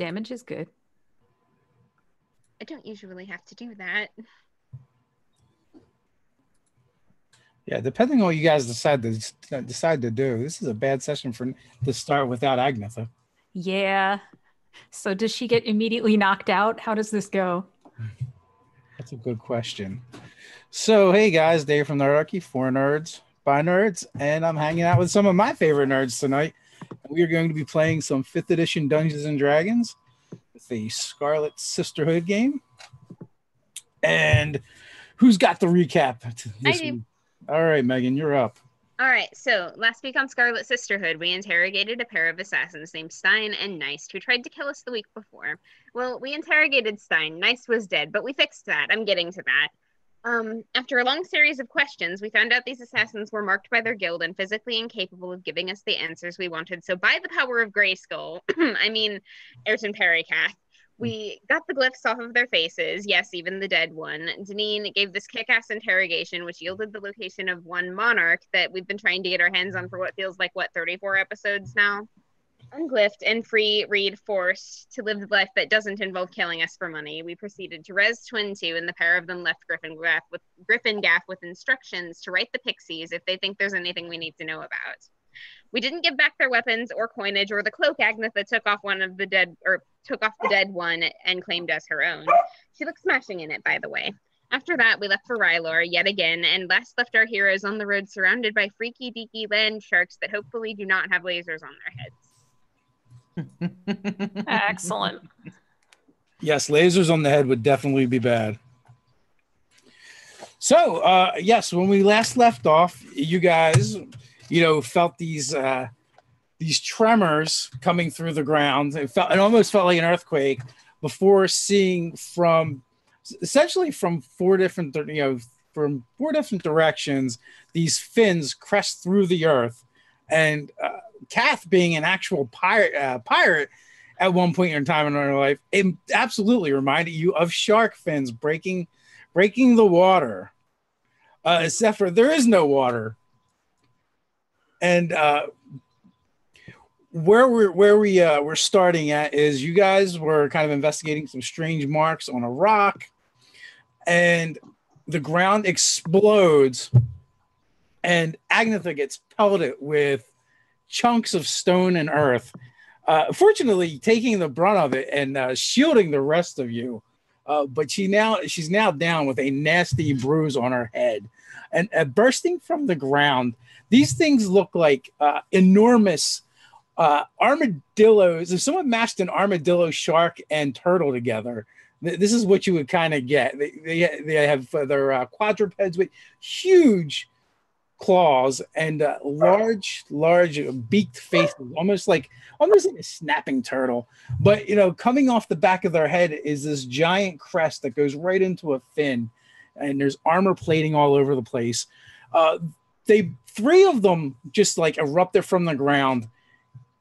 Damage is good. I don't usually have to do that. Yeah, depending on what you guys decide to do, this is a bad session to start without Agnetha. Yeah. So does she get immediately knocked out? How does this go? That's a good question. So, hey guys, Dave from Nerdarchy, for nerds, by nerds, and I'm hanging out with some of my favorite nerds tonight. We are going to be playing some 5th edition Dungeons and Dragons with the Scarlet Sisterhood game. And who's got the recap this week? All right, Megan, you're up. All right, so last week on Scarlet Sisterhood, we interrogated a pair of assassins named Stein and Neist, who tried to kill us the week before. Well, we interrogated Stein. Neist was dead, but we fixed that. I'm getting to that. After a long series of questions, we found out these assassins were marked by their guild and physically incapable of giving us the answers we wanted. So by the power of Grayskull, I mean Ayrton Pericath, we got the glyphs off of their faces. Yes, even the dead one. Deneen gave this kick-ass interrogation, which yielded the location of one monarch that we've been trying to get our hands on for what feels like, 34 episodes now? Unglyphed and free Reed forced to live the life that doesn't involve killing us for money. We proceeded to res Twin 2, and the pair of them left Gryphongaffe with instructions to write the pixies if they think there's anything we need to know about. We didn't give back their weapons or coinage or the cloak Agnetha took off the dead one and claimed as her own. She looked smashing in it, by the way. After that, we left for Rylor yet again, and last left our heroes on the road surrounded by freaky deaky land sharks that hopefully do not have lasers on their heads. Excellent. Yes, lasers on the head would definitely be bad. So, yes, when we last left off, you guys, felt these tremors coming through the ground. It almost felt like an earthquake before seeing from four different directions, these fins crest through the earth, and Kath, being an actual pirate at one point in time in her life, it absolutely reminded you of shark fins breaking the water. Except for there is no water. And where we're starting at is you guys were kind of investigating some strange marks on a rock, and the ground explodes, and Agnetha gets pelted with chunks of stone and earth. Fortunately, taking the brunt of it and shielding the rest of you. But she's now down with a nasty bruise on her head, and bursting from the ground. These things look like enormous armadillos. If someone mashed an armadillo, shark, and turtle together, this is what you would kind of get. They have their quadrupeds with huge claws and large beaked faces, almost like a snapping turtle. But coming off the back of their head is this giant crest that goes right into a fin, and there's armor plating all over the place. Three of them just like erupted from the ground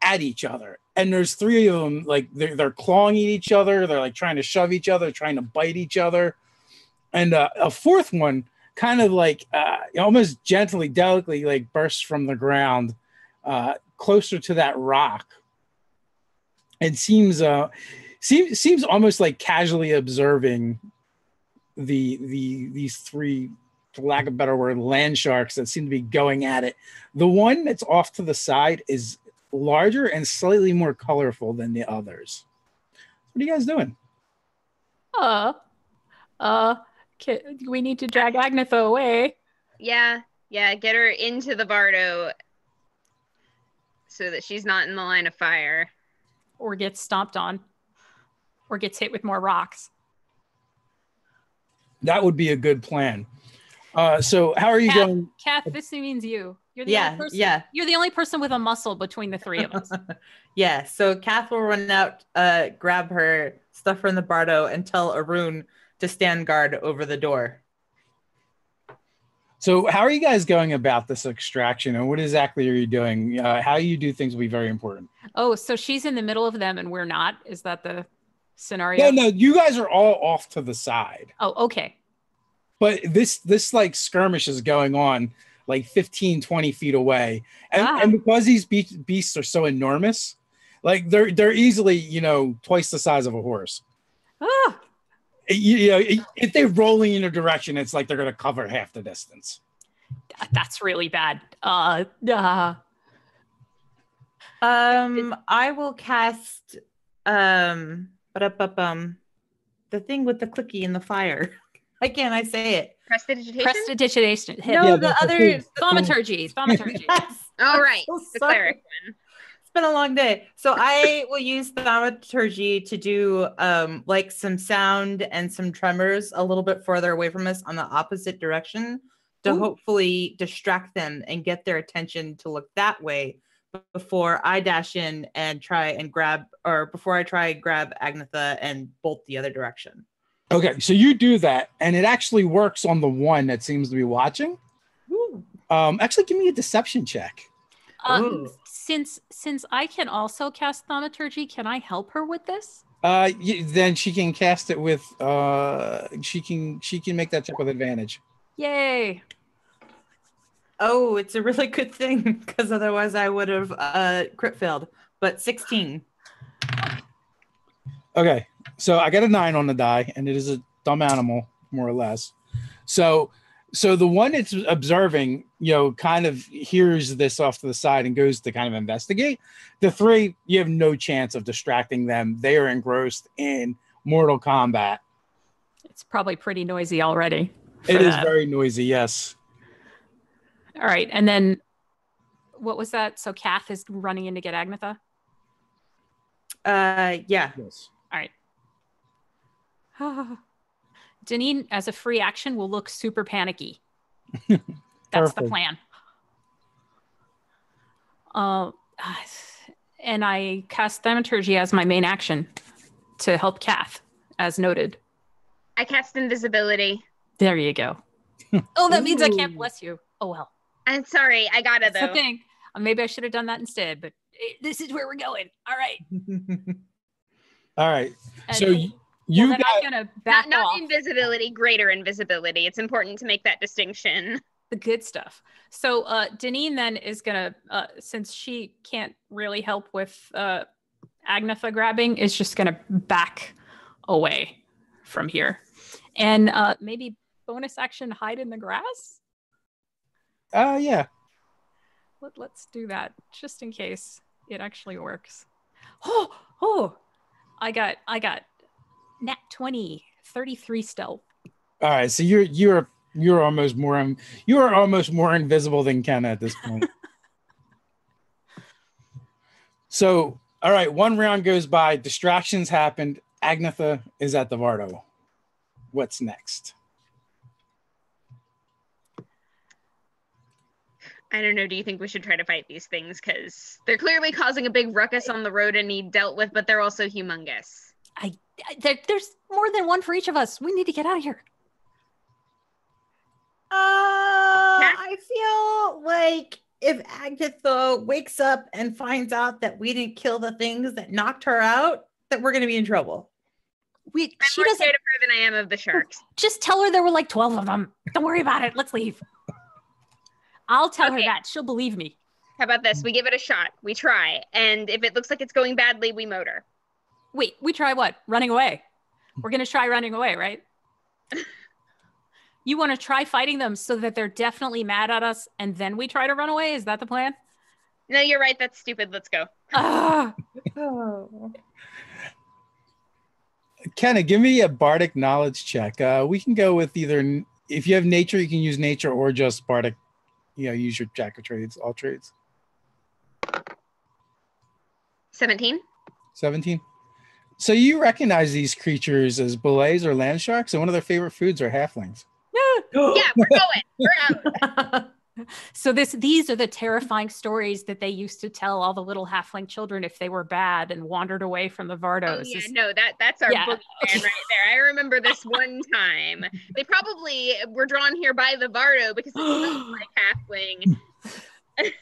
at each other, and there's three of them like they're clawing at each other. They're like trying to shove each other, trying to bite each other, and a fourth one kind of like almost gently, delicately, like bursts from the ground closer to that rock, and seems almost like casually observing these three, for lack of a better word, land sharks that seem to be going at it. The one that's off to the side is larger and slightly more colorful than the others. What are you guys doing? We need to drag Agnetha away. Yeah, get her into the Bardo so that she's not in the line of fire. Or gets stomped on. Or gets hit with more rocks. That would be a good plan. So how are you going? Kath, this means you. You're the only person. Yeah. You're the only person with a muscle between the three of us. Yeah, so Kath will run out, grab her, stuff her in the Bardo, and tell Arun to stand guard over the door. So how are you guys going about this extraction, and what exactly are you doing? How you do things will be very important. Oh, so she's in the middle of them and we're not? Is that the scenario? No, you guys are all off to the side. Oh, okay. But this like skirmish is going on like 15, 20 feet away. And because these beasts are so enormous, Like they're easily, twice the size of a horse. Ah, If they're rolling in a direction, it's like they're going to cover half the distance. that's really bad. I will cast the thing with the clicky in the fire. Why can't I say it? Prestidigitation? Prestidigitation. No, the other Thaumaturgy. Thaumaturgy. Yes. Oh, right. So The sorry. cleric one. It's been a long day. So I will use thaumaturgy to do like some sound and some tremors a little bit further away from us on the opposite direction to hopefully distract them and get their attention to look that way before I dash in and try and grab Agnetha and bolt the other direction. Okay, so you do that, and it actually works on the one that seems to be watching. Ooh. Actually, give me a deception check. Since I can also cast thaumaturgy, can I help her with this? Then she can cast it with she can make that check with advantage. Yay! Oh, it's a really good thing because otherwise I would have crit failed. But 16. Okay, so I got a 9 on the die, and it is a dumb animal, more or less. So the one that's observing, kind of hears this off to the side and goes to kind of investigate. The 3, you have no chance of distracting them. They are engrossed in Mortal Kombat. It's probably pretty noisy already. It is very noisy, yes. All right, and then what was that? So Kath is running in to get Agnetha? Yeah. Yes. All right. Deneen, as a free action, will look super panicky. That's the plan. And I cast Thaumaturgy as my main action to help Kath, as noted. I cast invisibility. There you go. Oh, that means I can't bless you. Oh, well. I'm sorry. I got it, though. That's the thing. Maybe I should have done that instead, but this is where we're going. All right. All right. And So you then got I'm gonna back not off. invisibility, greater invisibility. It's important to make that distinction. The good stuff. So Deneen then is gonna, since she can't really help with Agnetha grabbing, is just gonna back away from here, and maybe bonus action hide in the grass. yeah. Let's do that just in case it actually works. Oh! I got nat 20, 33 stealth. All right, so you're almost more invisible than Kenna at this point. So, all right, one round goes by, distractions happened. Agnetha is at the Vardo. What's next? I don't know. Do you think we should try to fight these things? Because they're clearly causing a big ruckus on the road and need dealt with, but they're also humongous. There's more than one for each of us. We need to get out of here. I feel like if Agnetha wakes up and finds out that we didn't kill the things that knocked her out, that we're going to be in trouble. I'm more scared of her than I am of the sharks. Just tell her there were like 12 of them. Don't worry about it. Let's leave. I'll tell her that. She'll believe me. How about this? We give it a shot. We try. And if it looks like it's going badly, we motor. Wait, we try what? Running away. We're going to try running away, right? You want to try fighting them so that they're definitely mad at us and then we try to run away? Is that the plan? No, you're right. That's stupid. Let's go. Oh. Kenna, give me a bardic knowledge check. We can go with either, if you have nature, you can use nature, or just bardic, use your jack of trades, all trades. 17. 17. So you recognize these creatures as belays or land sharks, and one of their favorite foods are halflings. Yeah, we're going. We're out. So these are the terrifying stories that they used to tell all the little halfling children if they were bad and wandered away from the Vardos. Oh, yeah, no, that's our boogeyman right there. I remember this one time. They probably were drawn here by the Vardo because it smells like halfling. Like,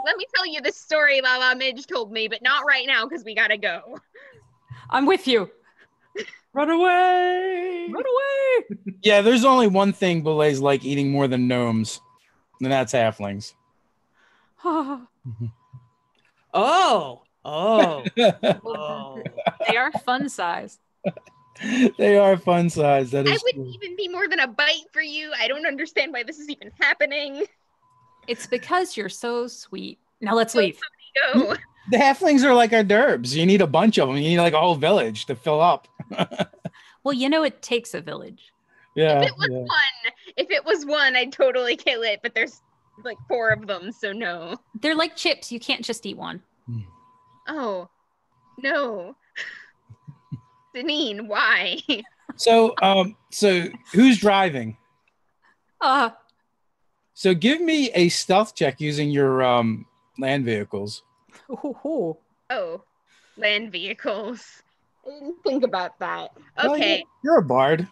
let me tell you this story Lala Midge told me, but not right now because we gotta go. I'm with you. Run away! Run away! Yeah, there's only one thing belays like eating more than gnomes, and that's halflings. Oh, Oh. Oh. They are fun size. They are fun size. That I is wouldn't true. even be more than a bite for you. I don't understand why this is even happening. It's because you're so sweet. Now let's leave. Go. The halflings are like our derbs. You need a bunch of them. You need like a whole village to fill up. Well, you know, it takes a village. Yeah. If it was one, I'd totally kill it. But there's like 4 of them, so no. They're like chips. You can't just eat one. Oh, no. Deneen, why? So who's driving? So give me a stealth check using your land vehicles. Ooh. Oh, land vehicles. I didn't think about that. Well, Okay. you're a bard.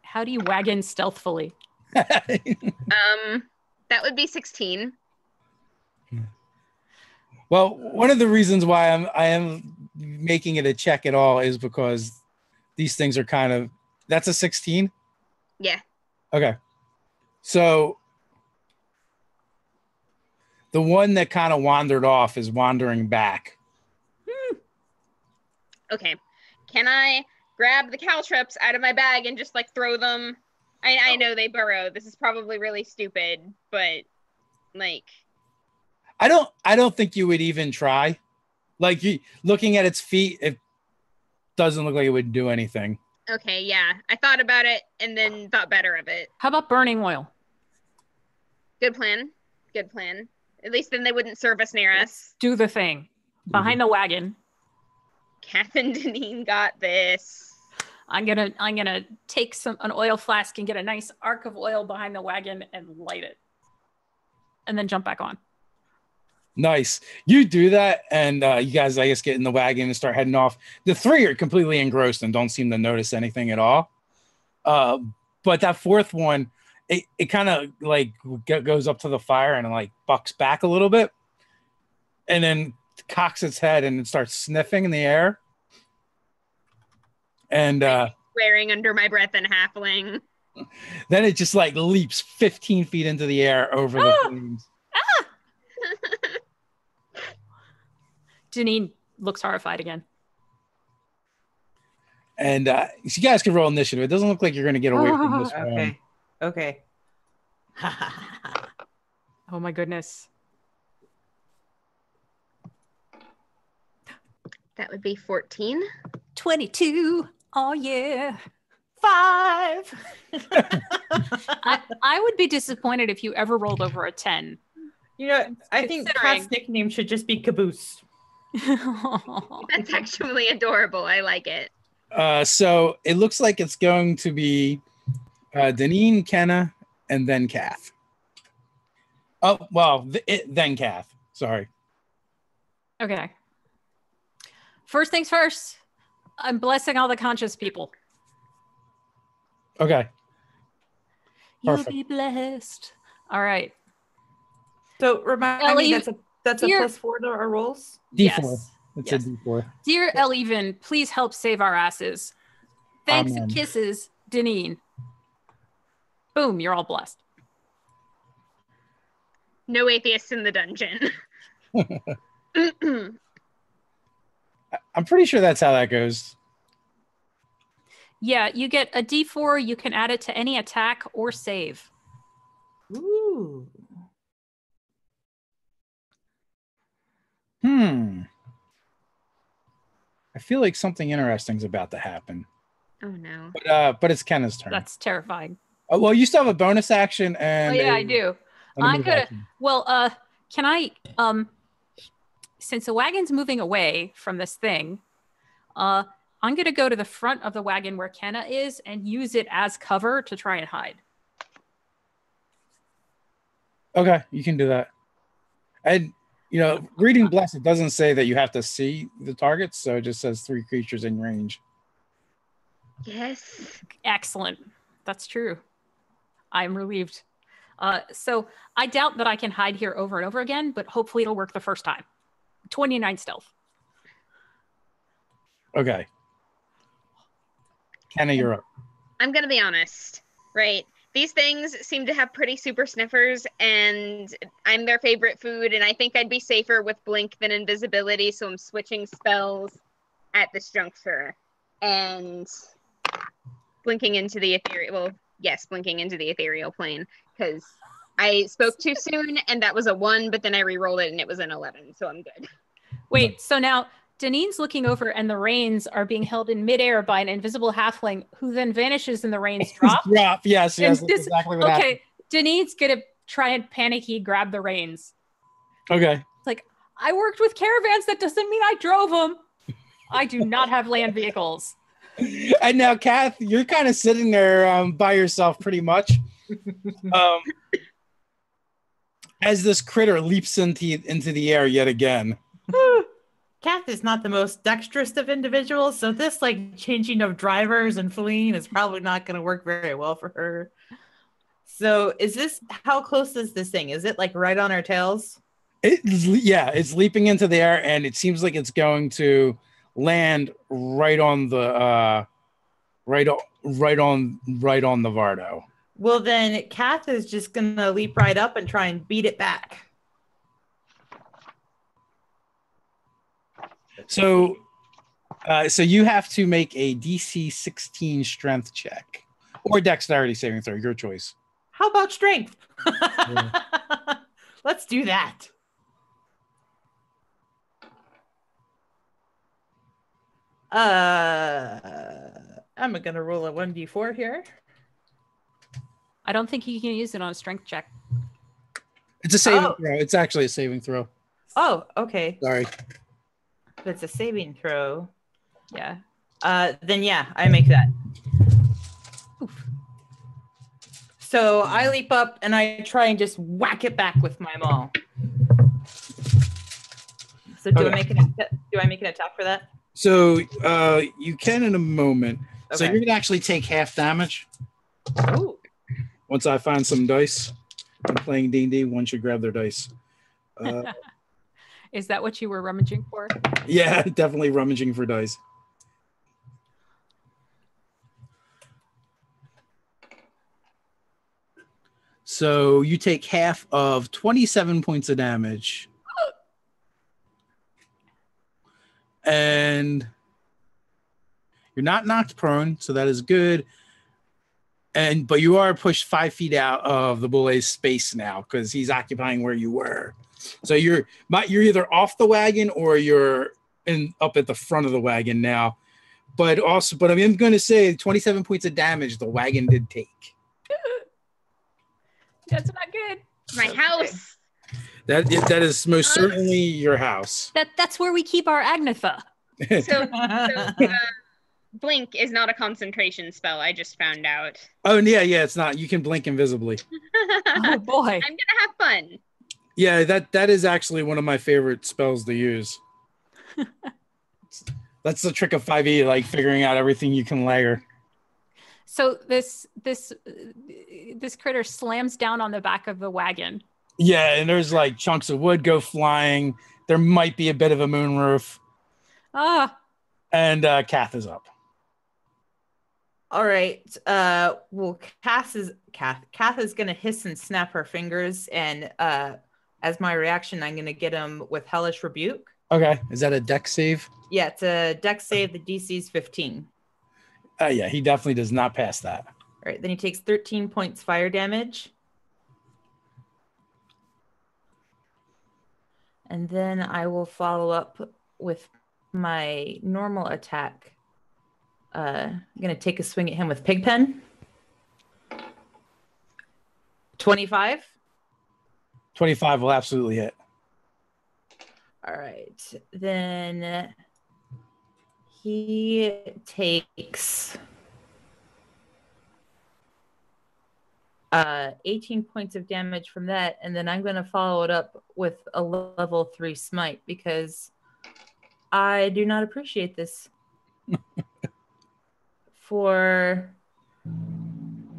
How do you wagon stealthfully? That would be 16. Well, one of the reasons why I am making it a check at all is because these things are kind of, that's a 16? Yeah. Okay. So the one that kind of wandered off is wandering back. Okay. Can I grab the caltrops out of my bag and just like throw them? I know they burrow. This is probably really stupid, but like I don't think you would even try. Like looking at its feet, it doesn't look like it would do anything. okay, yeah. I thought about it and then thought better of it. How about burning oil? Good plan. Good plan. At least then they wouldn't serve us near us. Do the thing. Behind the wagon. Kath and Deneen got this. I'm gonna take an oil flask and get a nice arc of oil behind the wagon and light it. And then jump back on. Nice. You do that, and you guys, I guess, get in the wagon and start heading off. The 3 are completely engrossed and don't seem to notice anything at all. But that 4th one, it kind of like goes up to the fire and like bucks back a little bit, and then cocks its head and it starts sniffing in the air. And Swearing under my breath in halfling. then it just like leaps 15 feet into the air over the flames. Deneen looks horrified again. And so you guys can roll initiative. It doesn't look like you're going to get away from this one. Okay. Oh my goodness. That would be 14. 22. Oh yeah. 5. I would be disappointed if you ever rolled over a 10. You know, I think Kat's nickname should just be Caboose. That's actually adorable. I like it. So it looks like it's going to be Deneen, Kenna, and then Kath. Oh, well, then Kath. Sorry. Okay. First things first, I'm blessing all the conscious people. Okay. You'll be blessed. All right. So remind me, that's a +4 to our rolls? D4. Yes. It's a D4. Dear Eleven, please help save our asses. Thanks Amen. and kisses, Deneen. Boom, you're all blessed. No atheists in the dungeon. I'm pretty sure that's how that goes. Yeah, you get a D4. You can add it to any attack or save. Ooh. I feel like something interesting is about to happen. Oh no. But it's Kenna's turn. That's terrifying. Well, you still have a bonus action and I do. I'm gonna. Well, can I? Since the wagon's moving away from this thing, I'm gonna go to the front of the wagon where Kenna is and use it as cover to try and hide. Okay, you can do that. And Reading Blessed doesn't say that you have to see the targets, so it just says 3 creatures in range. Yes. Excellent. That's true. I'm relieved. So I doubt that I can hide here over and over again, but hopefully it'll work the first time. 29 stealth. Okay. Kenna, you're up. I'm going to be honest, right? These things seem to have pretty super sniffers, and I'm their favorite food, and I think I'd be safer with blink than invisibility, so I'm switching spells at this juncture. And blinking into the ethereal plane, because I spoke too soon, and that was a 1, but then I re-rolled it, and it was an 11, so I'm good. Wait, so now Danine's looking over, and the reins are being held in midair by an invisible halfling, who then vanishes, and the reins drop. Yes, that's exactly what happened. Okay, Danine's gonna try and panicky grab the reins. Okay. It's like, I worked with caravans. That doesn't mean I drove them. I do not have land vehicles. And now, Kath, you're kind of sitting there by yourself pretty much. As this critter leaps into the air yet again. Kath is not the most dexterous of individuals, so this like changing of drivers and fleeing is probably not going to work very well for her. So how close is this thing? Is it like right on our tails? It's leaping into the air, and it seems like it's going to land right on the Vardo. Well, then Kath is just gonna leap right up and try and beat it back. So you have to make a DC 16 strength check or dexterity saving throw, your choice. How about strength? Yeah. Let's do that. I'm gonna roll a 1d4 here. I don't think you can use it on a strength check. It's a saving throw. It's actually a saving throw. Oh, okay. Sorry. But it's a saving throw. Yeah. Then yeah, I make that. Oof. So I leap up and I try and just whack it back with my maul. So do I make an attack for that? So you can in a moment. Okay. So you're gonna actually take half damage. Oh. Once I find some dice. I'm playing D&D. One should grab their dice. Is that what you were rummaging for? Yeah, definitely rummaging for dice. So you take half of 27 points of damage. And you're not knocked prone, so that is good. But you are pushed 5 feet out of the bully's space now because he's occupying where you were. So you're either off the wagon or you're up at the front of the wagon now. But I'm going to say 27 points of damage the wagon did take. That's not good. My house. That is most certainly your house. That's where we keep our Agnetha. So blink is not a concentration spell. I just found out. Oh yeah, it's not. You can blink invisibly. Oh boy, I'm gonna have fun. Yeah, that is actually one of my favorite spells to use. That's the trick of 5e, like figuring out everything you can layer. So this critter slams down on the back of the wagon. Yeah, and there's like chunks of wood go flying. There might be a bit of a moonroof. And Kath is up. All right. Well, Kath is gonna hiss and snap her fingers, and as my reaction, I'm gonna get him with Hellish Rebuke. Okay. Is that a dex save? Yeah, it's a dex save. The DC is 15. Yeah, he definitely does not pass that. All right. Then he takes 13 points fire damage. And then I will follow up with my normal attack. I'm going to take a swing at him with Pigpen. 25. 25 will absolutely hit. All right. Then he takes 18 points of damage from that, and then I'm going to follow it up with a level 3 smite because I do not appreciate this. For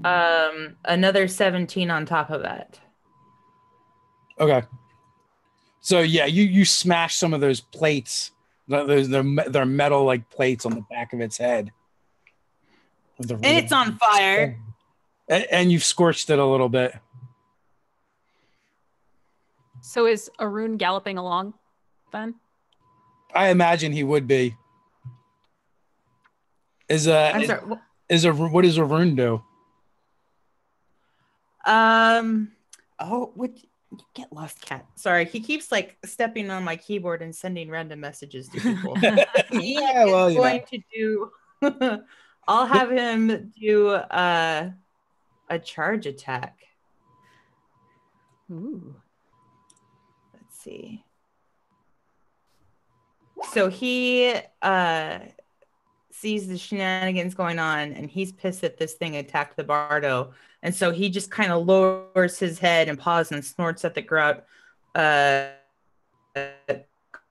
another 17 on top of that. Okay. So yeah, you smash some of those plates. They're metal like plates on the back of its head. And it's on fire. And you've scorched it a little bit. So is Arun galloping along then? I imagine he would be. I'm sorry. What does Arun do? Oh, would you get lost, cat? Sorry, he keeps like stepping on my keyboard and sending random messages to people. He is going to do. I'll have him do a charge attack. Ooh. Let's see. So he sees the shenanigans going on, and he's pissed that this thing attacked the Bardo. And so he just kind of lowers his head and paws and snorts at the grout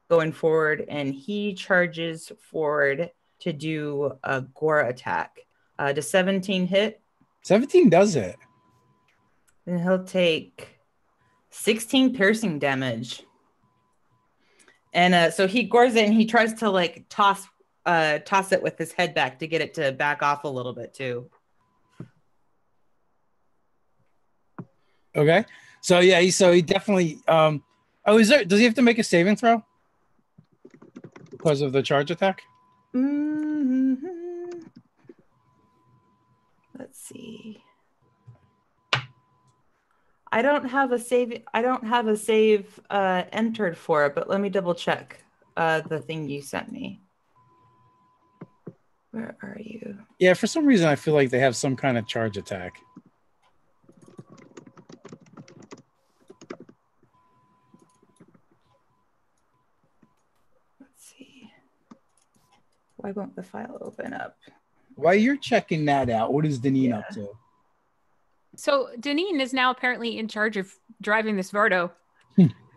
going forward. And he charges forward to do a gore attack. Does 17 hit? 17 does it. Then he'll take 16 piercing damage. And so he gores it, and he tries to like toss it with his head back to get it to back off a little bit too. Okay. So yeah, he definitely does he have to make a saving throw? Because of the charge attack? Mm-hmm. Let's see. I don't have a save entered for it, but let me double check the thing you sent me. Where are you? Yeah, for some reason I feel like they have some kind of charge attack. Let's see. Why won't the file open up? While you're checking that out, what is Deneen up to? So Deneen is now apparently in charge of driving this Vardo.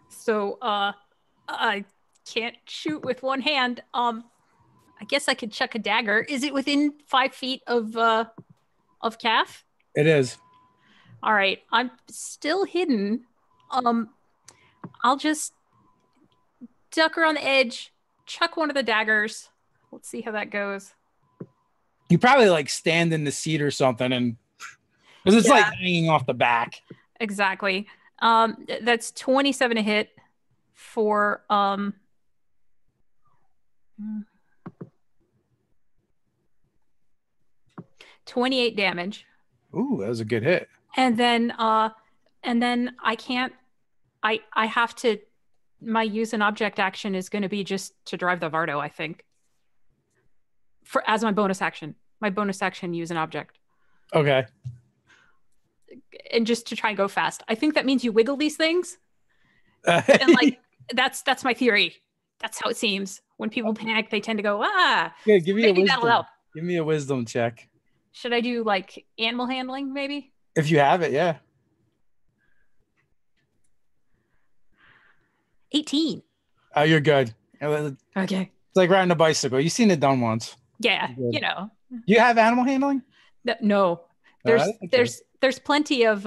So I can't shoot with one hand. I guess I could chuck a dagger. Is it within 5 feet of Calf? It is. All right. I'm still hidden. I'll just duck around the edge, chuck one of the daggers. Let's see how that goes. You probably like stand in the seat or something, and because it's like hanging off the back. Exactly. That's 27 to hit for 28 damage. Ooh, that was a good hit. And then I can't. I have to. My use an object action is going to be just to drive the Vardo, I think. As my bonus action. My bonus action, use an object. Okay. And just to try and go fast. I think that means you wiggle these things. And like that's my theory. That's how it seems. When people panic, they tend to go, Yeah, give me maybe a that'll wisdom. help. Give me a wisdom check. Should I do like animal handling, maybe? If you have it, yeah. 18. Oh, you're good. It's Okay. like riding a bicycle. You've seen it done once. Yeah, you know. You have animal handling? No. There's plenty of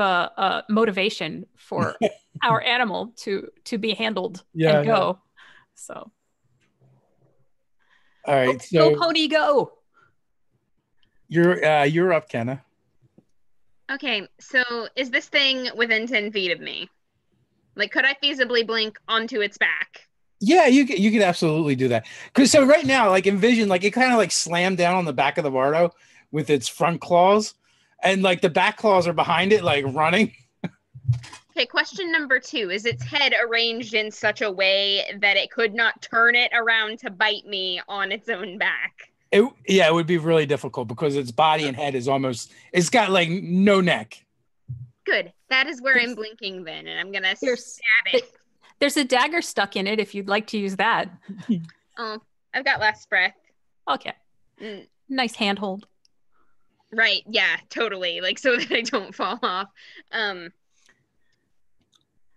motivation for our animal to be handled and go. Yeah. So. All right. Go pony, go. You're up, Kenna. Okay, so is this thing within 10 feet of me? Like, could I feasibly blink onto its back? Yeah, you could absolutely do that. Because so right now, like envision, like it kind of like slammed down on the back of the Vardo with its front claws, and like the back claws are behind it, like running. Okay, question number 2. Is its head arranged in such a way that it could not turn it around to bite me on its own back? It would be really difficult because its body and head it's got like no neck. Good. That is where I'm blinking then, and I'm gonna stab it. There's a dagger stuck in it if you'd like to use that. Oh, I've got last breath. Okay. Nice handhold. Right, yeah, totally. Like so that I don't fall off.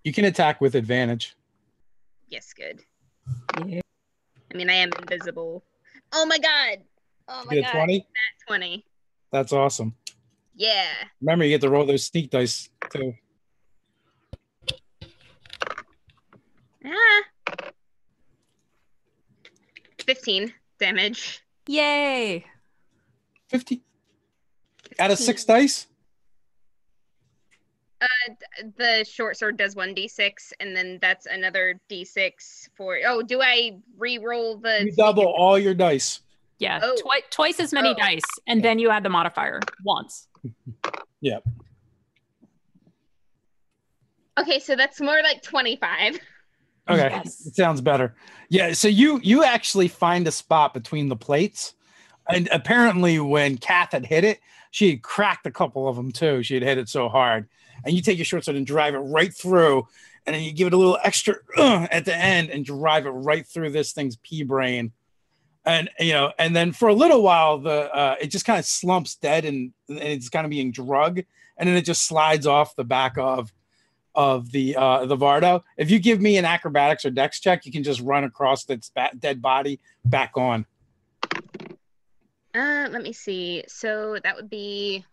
You can attack with advantage. Yes, good. Yeah. I mean, I am invisible. Oh my god. Oh my god. 20? That's 20. That's awesome. Yeah. Remember, you get to roll those sneak dice too. 15 damage. Yay. 50 out of 6 dice? The short sword does 1d6, and then that's another d6 for. Oh, do I re-roll the? You double all your dice. Yeah, Oh. twice as many dice, and then you add the modifier once. Yeah. Okay, so that's more like 25. Okay, Yes. it sounds better. Yeah, so you actually find a spot between the plates, and apparently when Kath had hit it, she had cracked a couple of them too. She had hit it so hard, and you take your short sword and drive it right through, and then you give it a little extra at the end and drive it right through this thing's pea brain, and and then for a little while it just kind of slumps dead and it's kind of being drug, and then it just slides off the back of the Vardo. If you give me an acrobatics or dex check, you can just run across its dead body back on. Let me see. So that would be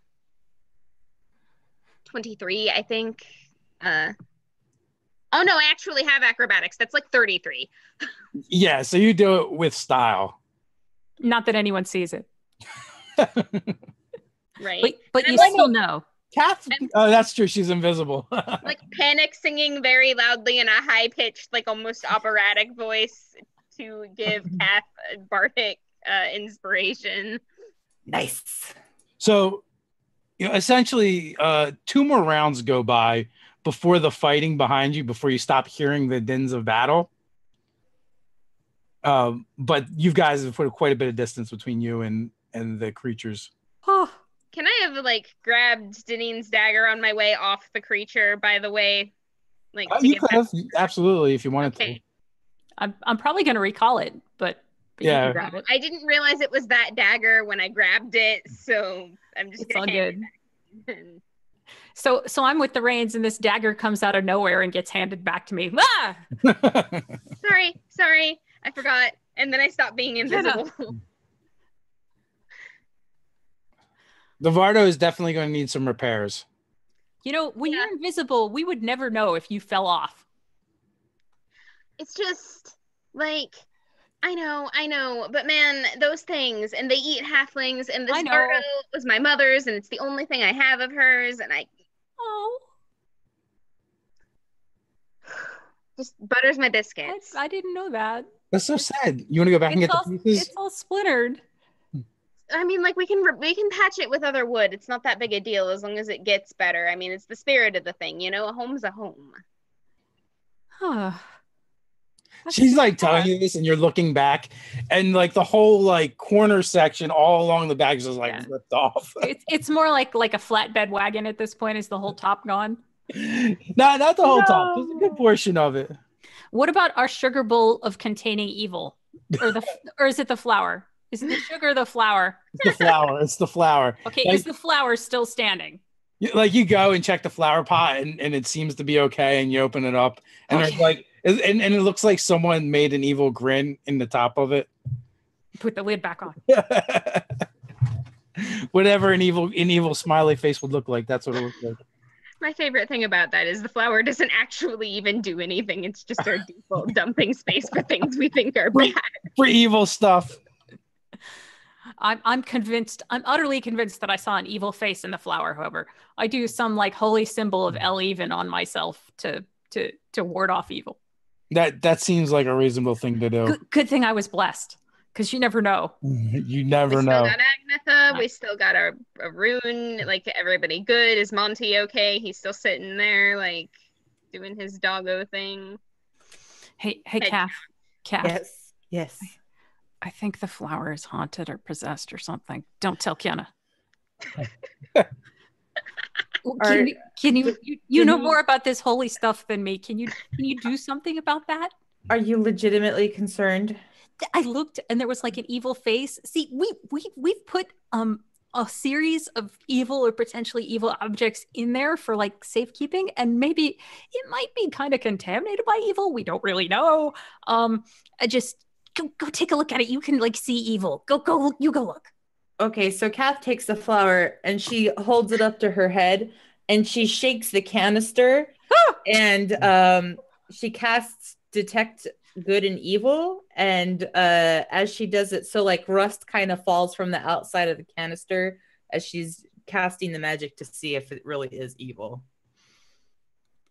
23, I think. Oh no, I actually have acrobatics. That's like 33. Yeah, so you do it with style. Not that anyone sees it. Right. But you like, still know. Kath, that's true. She's invisible. Like panic singing very loudly in a high-pitched, like almost operatic voice to give Kath a bardic inspiration. Nice. So, essentially, 2 more rounds go by before the fighting behind you, before you stop hearing the dins of battle. But you guys have put quite a bit of distance between you and the creatures. Oh, Can I have like grabbed Deneen's dagger on my way off the creature? By the way, like You could have, absolutely, if you wanted to. I'm probably going to recall it, but you Yeah. can grab it. I didn't realize it was that dagger when I grabbed it, so I'm just. It's all good. It So I'm with the reins, and this dagger comes out of nowhere and gets handed back to me. Ah! Sorry, I forgot, and then I stopped being invisible. The Vardo is definitely going to need some repairs. When you're invisible, we would never know if you fell off. It's just like I know, but man, those things, and they eat halflings, and this I know. Vardo was my mother's, and it's the only thing I have of hers, and I just butters my biscuits. I didn't know that. That's so sad. You want to go back and get the pieces? It's all splintered. I mean, like we can patch it with other wood. It's not that big a deal as long as it gets better. I mean, it's the spirit of the thing, a home's a home. Huh. She's like telling you this, and you're looking back, and like the whole like corner section all along the back is just like ripped off. It's more like a flatbed wagon at this point. Is the whole top gone? No, not the whole top. Just a good portion of it. What about our sugar bowl of containing evil, or is it the flour? Is it the sugar or the flour? It's the flour. It's the flour. Okay, like, is the flour still standing? You go and check the flour pot, and it seems to be okay, and you open it up, and there's like, and it looks like someone made an evil grin in the top of it. Put the lid back on. Whatever an evil smiley face would look like, that's what it looks like. My favorite thing about that is the flour doesn't actually even do anything. It's just our default dumping space for things we think are bad. For evil stuff. I'm convinced. I'm utterly convinced that I saw an evil face in the flour. However, I do some like holy symbol of El-Even on myself to ward off evil. That seems like a reasonable thing to do. Good thing I was blessed, because you never know. You never know. We still got Agnetha. We still got a rune. Like, everybody good. Is Monty okay? He's still sitting there, like, doing his doggo thing. Hey, Kath. Yes. I think the flower is haunted or possessed or something. Don't tell Kiana. Can you know more about this holy stuff than me? Can you do something about that? Are you legitimately concerned? I looked and there was like an evil face. See, we've put a series of evil or potentially evil objects in there for like safekeeping, and maybe it might be kind of contaminated by evil. We don't really know. I just go take a look at it. You can like see evil. Go look. Okay, so Kath takes the flower and she holds it up to her head and she shakes the canister and she casts detect good and evil, and as she does it, so like rust kind of falls from the outside of the canister as she's casting the magic to see if it really is evil.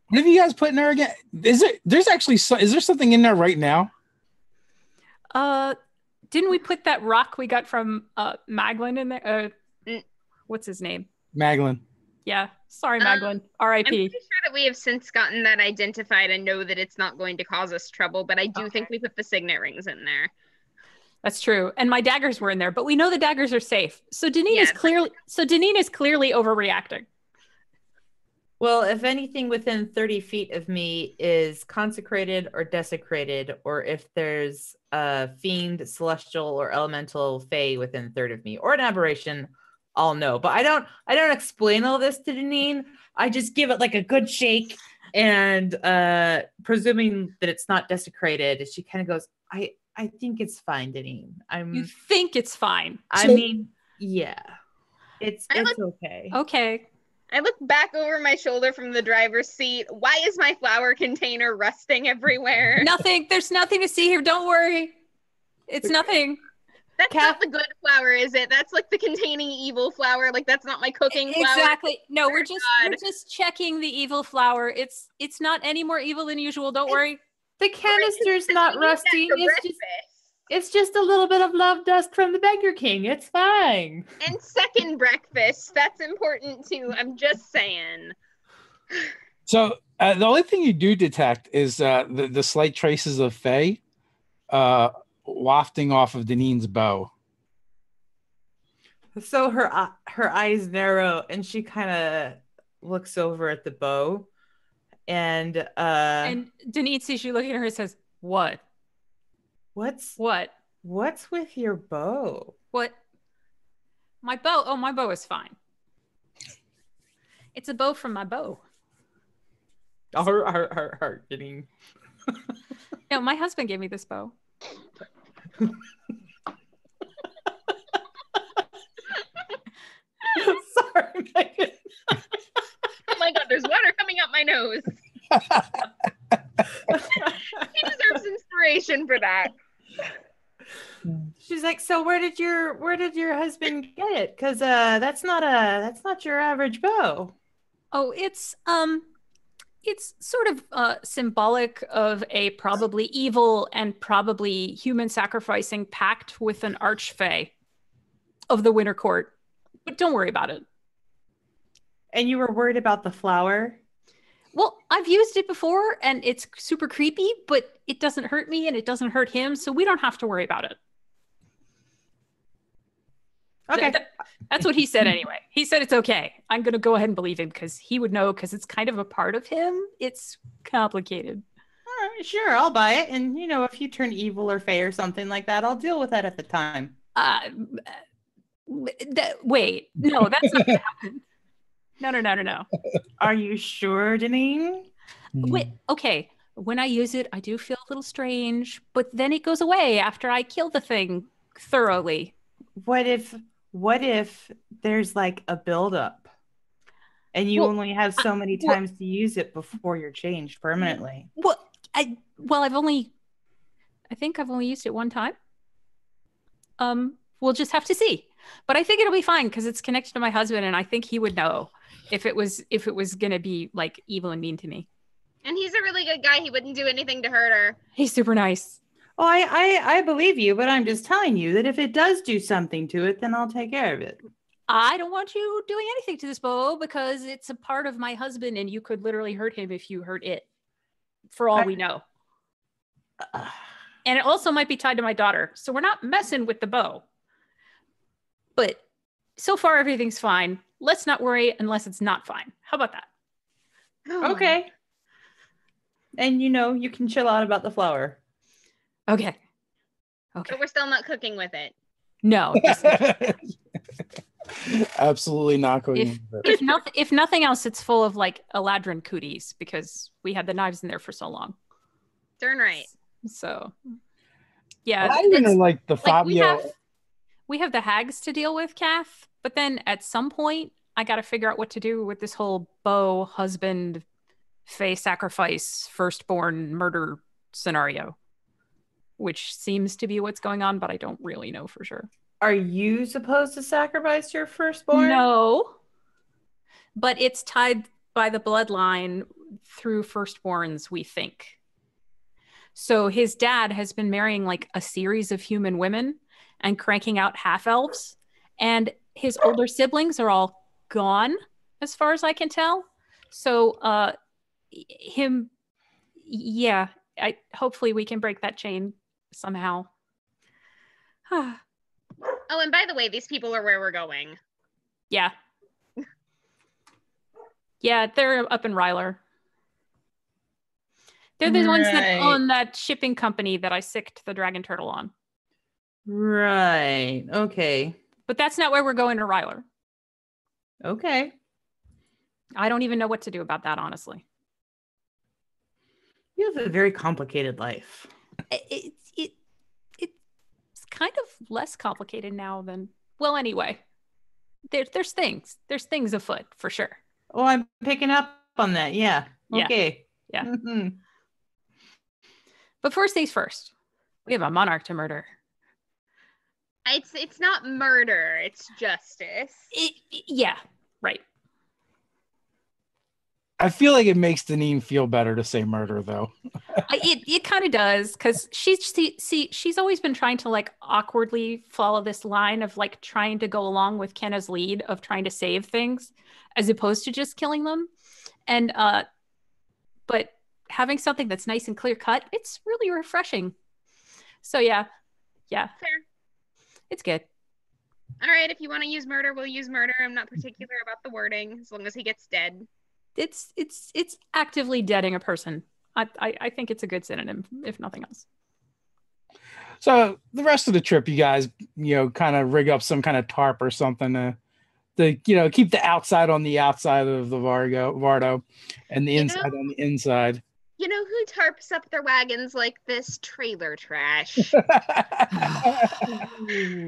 What have you guys put in there again? Is there something in there right now? Didn't we put that rock we got from Maglin in there? What's his name? Maglin. Yeah. Sorry, Maglin. R.I.P. I'm pretty sure that we have since gotten that identified and know that it's not going to cause us trouble, but I do think we put the signet rings in there. That's true. And my daggers were in there, but we know the daggers are safe. So Deneen is clearly overreacting. Well, if anything within 30 feet of me is consecrated or desecrated, or if there's a fiend, celestial, or elemental fae within a third of me, or an aberration, I'll know. But I don't explain all this to Deneen. I just give it like a good shake, and presuming that it's not desecrated, she kind of goes, I think it's fine, Deneen. You think it's fine? I mean, yeah, it's okay. Okay. I look back over my shoulder from the driver's seat. Why is my flower container rusting everywhere? Nothing. There's nothing to see here. Don't worry. It's nothing. That's not the good flower, is it? That's like the containing evil flower. Like that's not my cooking flower. Exactly. No, we're just checking the evil flower. It's not any more evil than usual. Don't worry. The canister's not rusty. It's just a little bit of love dust from the Beggar King. It's fine. And second breakfast. That's important too. I'm just saying. So the only thing you do detect is the slight traces of Fae wafting off of Deneen's bow. So her eyes narrow and she kind of looks over at the bow. And Deneen sees you looking at her and says, "What? What's with your bow? What? My bow? Oh, my bow is fine. It's a bow from my bow." Deneen. No, my husband gave me this bow. Sorry, Megan. Oh my god, there's water coming out my nose. He deserves inspiration for that. She's like, so where did your husband get it? Because that's not your average bow. Oh, it's sort of symbolic of a probably evil and probably human sacrificing pact with an archfey of the Winter Court. But don't worry about it. And you were worried about the flower? Well, I've used it before and it's super creepy, but it doesn't hurt me and it doesn't hurt him, so we don't have to worry about it. Okay. That's what he said anyway. He said it's okay. I'm going to go ahead and believe him because he would know because it's kind of a part of him. It's complicated. All right, sure, I'll buy it. And, if you turn evil or fey or something like that, I'll deal with that at the time. Wait. No, that's not going to happen. No. Are you sure, Deneen? Wait, okay. When I use it, I do feel a little strange, but then it goes away after I kill the thing thoroughly. What if there's like a buildup and you only have so many times to use it before you're changed permanently? I think I've only used it one time. We'll just have to see. But I think it'll be fine because it's connected to my husband and I think he would know if it was going to be like evil and mean to me. And he's a really good guy. He wouldn't do anything to hurt her. He's super nice. Oh, I believe you, but I'm just telling you that if it does do something to it, then I'll take care of it. I don't want you doing anything to this bow because it's a part of my husband and you could literally hurt him if you hurt it, for all we know. And it also might be tied to my daughter. So we're not messing with the bow. But so far, everything's fine. Let's not worry unless it's not fine. How about that? Okay. And you can chill out about the flower. Okay. But we're still not cooking with it. No. Absolutely not cooking with it. If nothing else, it's full of like Eladrin cooties because we had the knives in there for so long. Darn right. So, yeah. I even like the Fabio. We have the hags to deal with, Kath, but then at some point, I got to figure out what to do with this whole bow, husband, fae sacrifice, firstborn murder scenario, which seems to be what's going on, but I don't really know for sure. Are you supposed to sacrifice your firstborn? No, but it's tied by the bloodline through firstborns, we think. So his dad has been marrying like a series of human women and cranking out half-elves. And his older siblings are all gone, as far as I can tell. So hopefully we can break that chain somehow. Oh, and by the way, these people are where we're going. Yeah. Yeah, they're up in Ryler. They're the ones that own that shipping company that I sicked the dragon turtle on. Right. Okay. But that's not where we're going to Ryler. Okay. I don't even know what to do about that, honestly. You have a very complicated life. It's kind of less complicated now than... Well, anyway. There's things. There's things afoot, for sure. Oh, I'm picking up on that. Yeah. Okay. Yeah. Mm-hmm. But first things first. We have a monarch to murder. It's not murder. It's justice. Yeah. Right. I feel like it makes Deneen feel better to say murder, though. It kind of does, because she's always been trying to like awkwardly follow this line of like trying to go along with Kenna's lead of trying to save things as opposed to just killing them. And but having something that's nice and clear cut, it's really refreshing. So yeah. Fair. It's good. All right, if you want to use murder, we'll use murder. I'm not particular about the wording, as long as he gets dead. It's actively deading a person. I think it's a good synonym, if nothing else. So the rest of the trip, you guys, kind of rig up some kind of tarp or something to keep the outside on the outside of the Vardo and the inside on the inside. You know who tarps up their wagons like this? Trailer trash.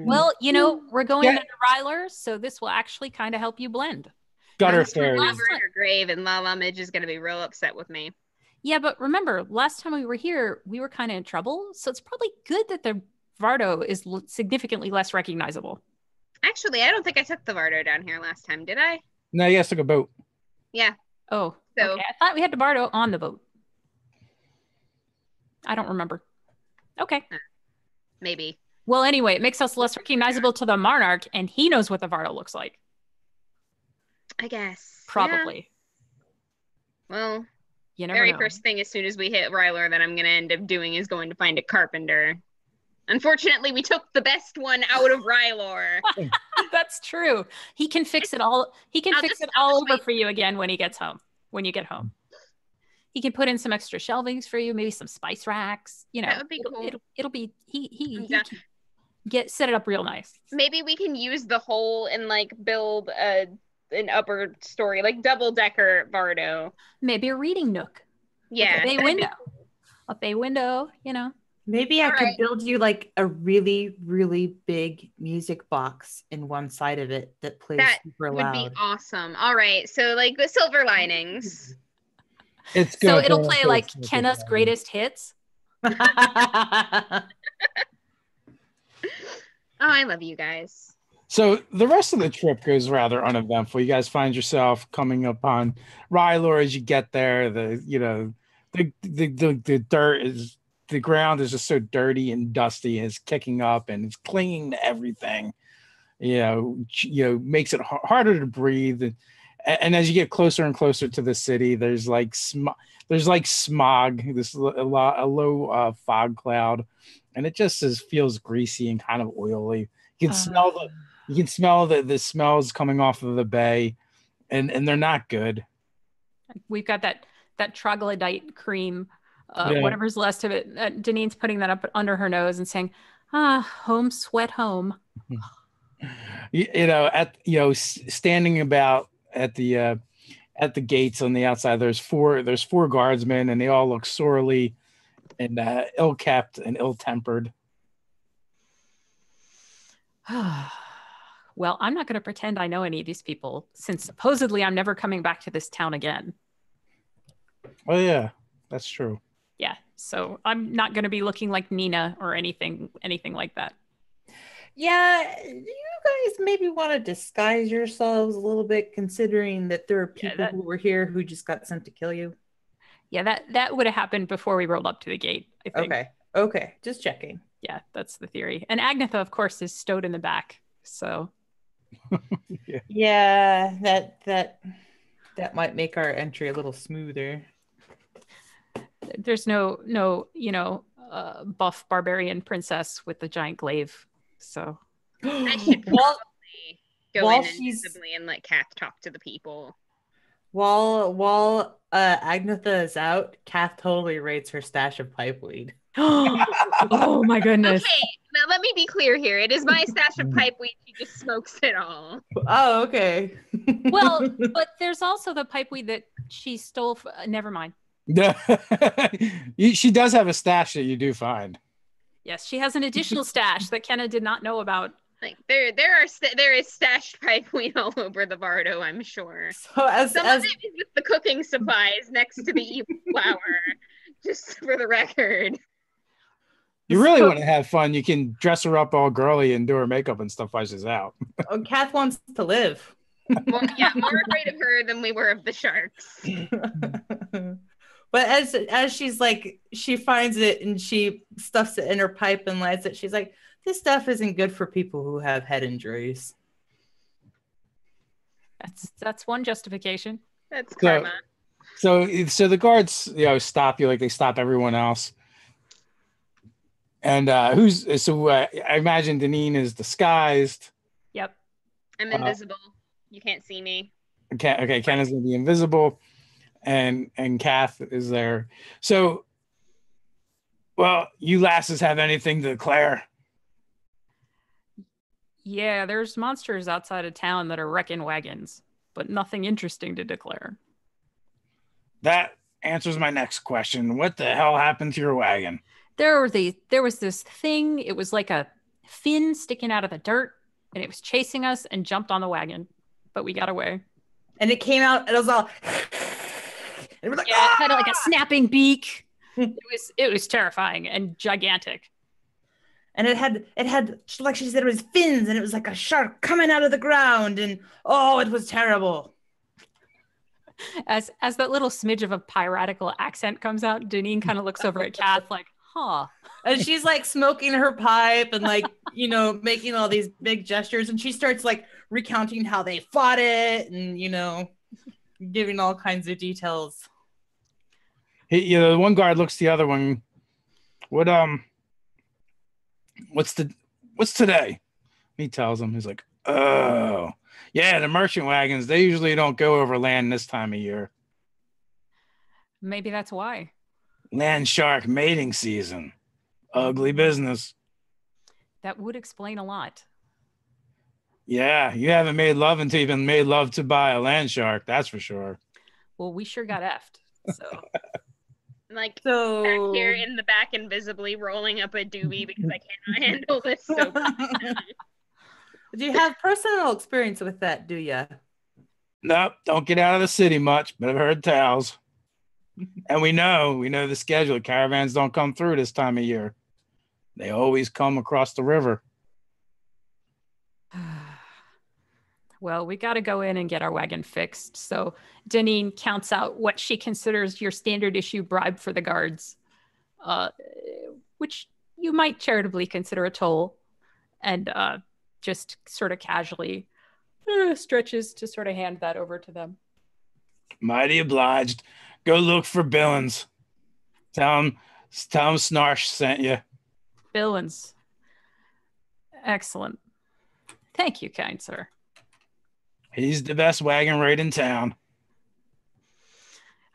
Well, we're going into Ryler, so this will actually kind of help you blend. Gutter fairies. In her grave, and Lala Midge is going to be real upset with me. Yeah, but remember, last time we were here, we were kind of in trouble, so it's probably good that the Vardo is significantly less recognizable. Actually, I don't think I took the Vardo down here last time, did I? No, you guys took a boat. Yeah. Oh, so okay. I thought we had the Vardo on the boat. I don't remember. Okay. Maybe. Well, anyway, it makes us less recognizable to the monarch, and he knows what the Vardo looks like. I guess. Probably. Yeah. Well, you never know. First thing as soon as we hit Ryler that I'm going to end up doing is going to find a carpenter. Unfortunately, we took the best one out of Ryler. That's true. He can fix it all. He can fix it all over for you again when he gets home. When you get home. He can put in some extra shelvings for you, maybe some spice racks. That would be cool. It'll be he can set it up real nice. Maybe we can use the hole and like build an upper story, like double-decker Vardo. Maybe a reading nook. Yeah. A bay window. A bay window, Maybe I could build you like a really, really big music box in one side of it that plays super loud. That would be awesome. All right. So like the silver linings. It's good. So it'll play like Kenna's greatest hits. Oh, I love you guys. So the rest of the trip goes rather uneventful. You guys find yourself coming upon Ryler as you get there. The dirt is, the ground is just so dirty and dusty, and it's kicking up and it's clinging to everything. Makes it harder to breathe. And as you get closer and closer to the city, there's like smog. This a low fog cloud, and it just feels greasy and kind of oily. You can smell the smells coming off of the bay, and they're not good. We've got that troglodyte cream, whatever's left of it. Deneen's putting that up under her nose and saying, home sweat home. Standing about at the gates on the outside, there's four guardsmen, and they all look sorely and ill-kept and ill-tempered. Well, I'm not going to pretend I know any of these people, since supposedly I'm never coming back to this town again. Oh yeah, that's true. Yeah, so I'm not going to be looking like Nina or anything like that. Yeah, you guys maybe want to disguise yourselves a little bit, considering that there are people who were here who just got sent to kill you? Yeah, that would have happened before we rolled up to the gate, I think. Okay, just checking. Yeah, that's the theory. And Agnetha, of course, is stowed in the back. So yeah, that might make our entry a little smoother. There's no buff barbarian princess with the giant glaive. So I should probably go in invisibly and let Kath talk to the people. While Agnetha is out, Kath totally rates her stash of pipeweed. Oh my goodness. Okay, now let me be clear here. It is my stash of pipeweed. She just smokes it all. Oh, okay. Well, but there's also the pipeweed that she stole. Never mind. She does have a stash that you do find. Yes, she has an additional stash that Kenna did not know about. Like there is stashed pipeweed all over the Bardo, I'm sure. So some of it is with the cooking supplies next to the evil flower, just for the record. You really want to have fun, you can dress her up all girly and do her makeup and stuff while she's out. Oh, Kath wants to live. Well, yeah, more afraid of her than we were of the sharks. But as she's like, she finds it and she stuffs it in her pipe and lights it. She's like, this stuff isn't good for people who have head injuries. That's one justification. That's karma. So the guards, stop you like they stop everyone else. And I imagine Deneen is disguised. Yep. I'm invisible. You can't see me. Okay, Ken is going to be invisible, and Kath is there. So, well, you lasses have anything to declare? Yeah, there's monsters outside of town that are wrecking wagons, but nothing interesting to declare. That answers my next question. What the hell happened to your wagon? There was this thing. It was like a fin sticking out of the dirt, and it was chasing us and jumped on the wagon, but we got away. And it came out, and it was all, and it was like, it had like a snapping beak. It was terrifying and gigantic. And it had, like she said, it was fins, and it was like a shark coming out of the ground, and it was terrible. As that little smidge of a piratical accent comes out, Deneen kind of looks over at Kath like, huh. And she's like smoking her pipe and like, making all these big gestures. And she starts like recounting how they fought it and, giving all kinds of details. The one guard looks the other one. What's today? He tells him, he's like, oh, yeah, the merchant wagons, they usually don't go over land this time of year. Maybe that's why. Land shark mating season. Ugly business. That would explain a lot. Yeah, you haven't made love until you've been made love to by a land shark, that's for sure. Well, we sure got effed, so. Back here in the back, invisibly rolling up a doobie because I cannot handle this so Do you have personal experience with that, do you? Nope, don't get out of the city much, but I've heard tales. And we know the schedule. Caravans don't come through this time of year. They always come across the river. Well, we got to go in and get our wagon fixed. So Deneen counts out what she considers your standard issue bribe for the guards, which you might charitably consider a toll, and just sort of casually stretches to sort of hand that over to them. Mighty obliged. Go look for Billings. Tell him Snarsh sent you. Billings. Excellent. Thank you, kind sir. He's the best wagon raid in town.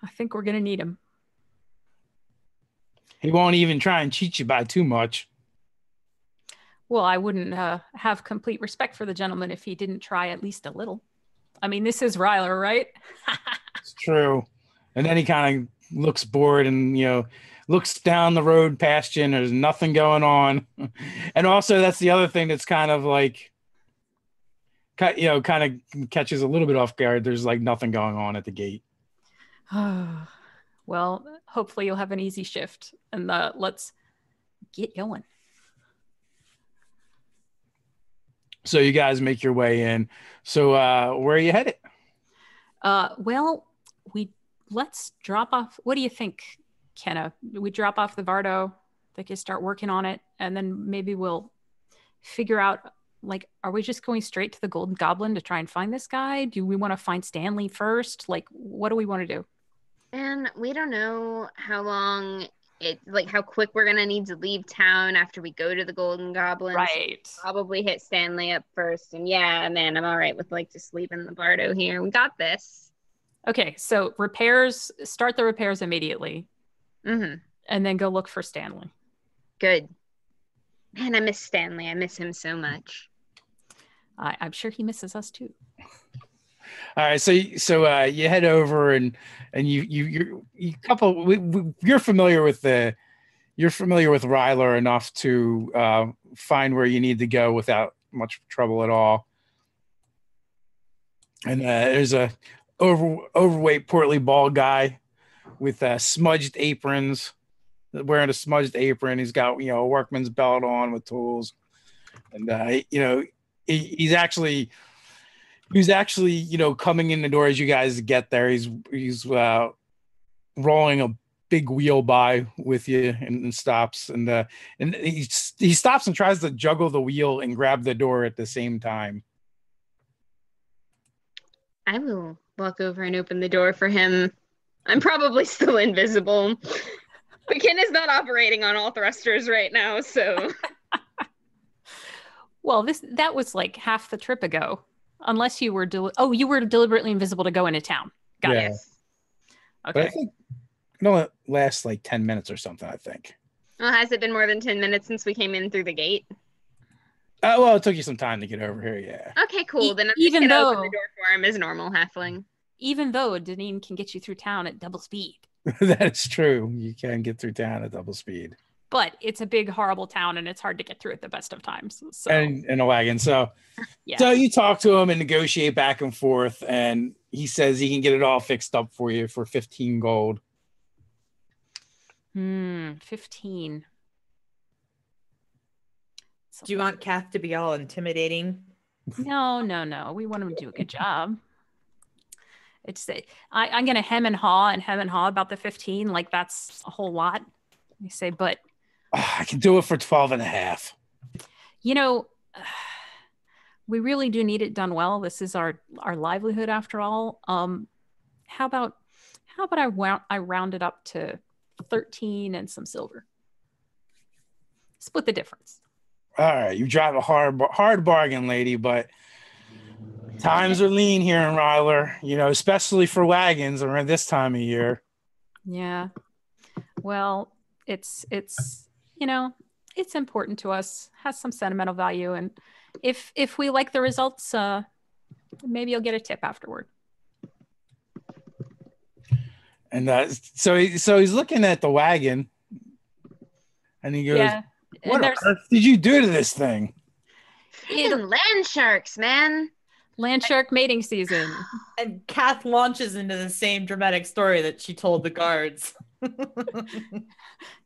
I think we're going to need him. He won't even try and cheat you by too much. Well, I wouldn't have complete respect for the gentleman if he didn't try at least a little. I mean, this is Ryler, right? It's true. And then he kind of looks bored and, looks down the road past you and there's nothing going on. And also that's the other thing that's kind of like, kind of catches a little bit off guard. There's like nothing going on at the gate. Well, hopefully you'll have an easy shift and let's get going. So you guys make your way in. So where are you headed? Well, let's drop off. What do you think, Kenna? We drop off the Vardo. They can start working on it, and then maybe we'll figure out. Like, are we just going straight to the Golden Goblin to try and find this guy? Do we want to find Stanley first? Like, what do we want to do? And we don't know how long how quick we're gonna need to leave town after we go to the Golden Goblin. Right. So probably hit Stanley up first. And yeah, man, I'm all right with just leaving the Bardo here. We got this. Okay, so start the repairs immediately. Mm-hmm. And then go look for Stanley. Good. Man, I miss Stanley. I miss him so much. I'm sure he misses us too. All right, so you head over and you're familiar with Ryler enough to find where you need to go without much trouble at all. And there's a overweight, portly, bald guy with smudged aprons, wearing a smudged apron. He's got a workman's belt on with tools, and he's actually coming in the door as you guys get there. He's rolling a big wheel by with you and stops, and he stops and tries to juggle the wheel and grab the door at the same time. I will walk over and open the door for him. I'm probably still invisible. McKin is not operating on all thrusters right now, so. Well, that was like half the trip ago. Unless you were you were deliberately invisible to go into town. Got it. Okay. But I think it only lasts like 10 minutes or something, I think. Well, has it been more than 10 minutes since we came in through the gate? Well, it took you some time to get over here, yeah. Okay, cool. Then I'm just going to open the door for him as normal halfling. Even though Deneen can get you through town at double speed. That's true. You can get through town at double speed. But it's a big, horrible town, and it's hard to get through at the best of times. So. And in a wagon. So, yeah. So you talk to him and negotiate back and forth, and he says he can get it all fixed up for you for 15 gold. 15. Do you want Kath to be all intimidating? No. We want him to do a good job. I'm going to hem and haw about the 15. Like, that's a whole lot. You say, but I can do it for 12 and a half. We really do need it done well. This is our livelihood after all. How about I round it up to 13 and some silver. Split the difference. All right, you drive a hard bargain, lady, but times are lean here in Ryler, especially for wagons around this time of year. Yeah. Well, it's important to us, has some sentimental value, and if we like the results, maybe you'll get a tip afterward. And so he's looking at the wagon, and he goes, yeah. What on earth did you do to this thing? Land sharks, man. Land shark mating season. And Kath launches into the same dramatic story that she told the guards.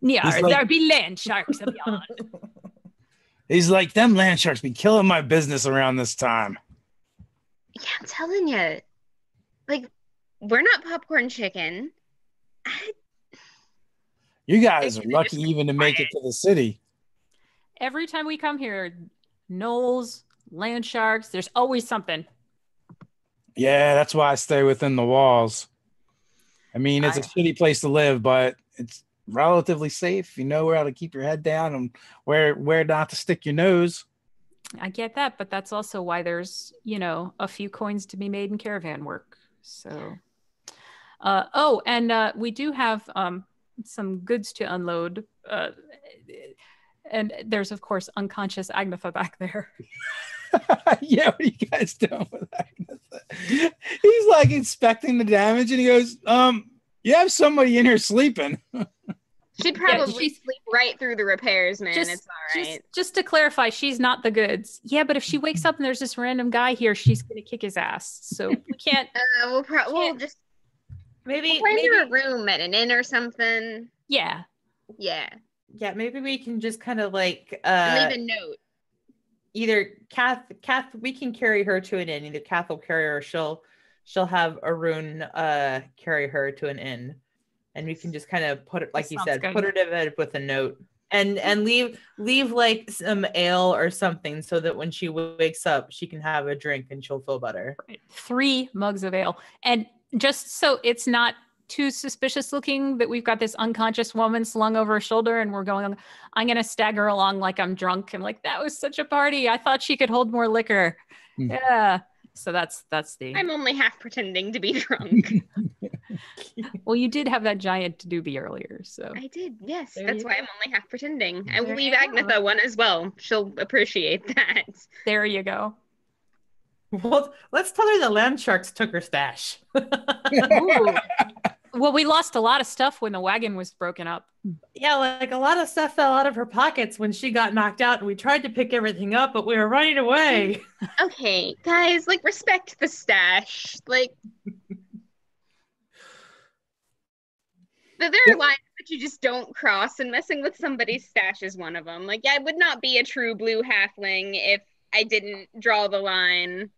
Yeah, there be land sharks beyond. He's like, them land sharks be killing my business around this time. Yeah, I'm telling you. Like, we're not popcorn chicken. You guys are lucky even to make it to the city. Every time we come here, gnolls, land sharks, there's always something. Yeah, that's why I stay within the walls. I mean, it's a shitty place to live, but it's relatively safe. You know where to keep your head down and where not to stick your nose. I get that, but that's also why there's, a few coins to be made in caravan work. So, we do have some goods to unload. And there's, of course, unconscious Agnetha back there. Yeah, what are you guys doing with Agnetha? He's like inspecting the damage, and he goes, you have somebody in here sleeping. She'd probably sleep right through the repairs, man. It's all right. Just to clarify, she's not the goods. Yeah, but if she wakes up and there's this random guy here, she's going to kick his ass. So we can't. We'll just maybe her a room at an inn or something. Yeah. Yeah. Yeah, maybe we can just kind of like leave a note. either Kath, we can carry her to an inn. Either Kath will carry her, or she'll have Arun carry her to an inn, and we can just kind of put it, like That you sounds said, good. put her to bed with a note, and leave like some ale or something, so that when she wakes up, she can have a drink and she'll feel better. Right. 3 mugs of ale. And just so it's not too suspicious looking that we've got this unconscious woman slung over her shoulder and we're going, I'm going to stagger along like I'm drunk. And like, that was such a party. I thought she could hold more liquor. Mm. Yeah. So that's the. I'm only half pretending to be drunk. Well, you did have that giant doobie earlier. So I did, yes. There That's you why go. I'm only half pretending. I will There leave you Agnetha go. one as well. She'll appreciate that. there you go. Well, let's tell her the land sharks took her stash. Ooh. Well, we lost a lot of stuff when the wagon was broken up. Yeah, like a lot of stuff fell out of her pockets when she got knocked out, and we tried to pick everything up, but we were running away. Okay, guys, like, respect the stash. Like, there are lines that you just don't cross, and messing with somebody's stash is one of them. Like, I would not be a true blue halfling if I didn't draw the line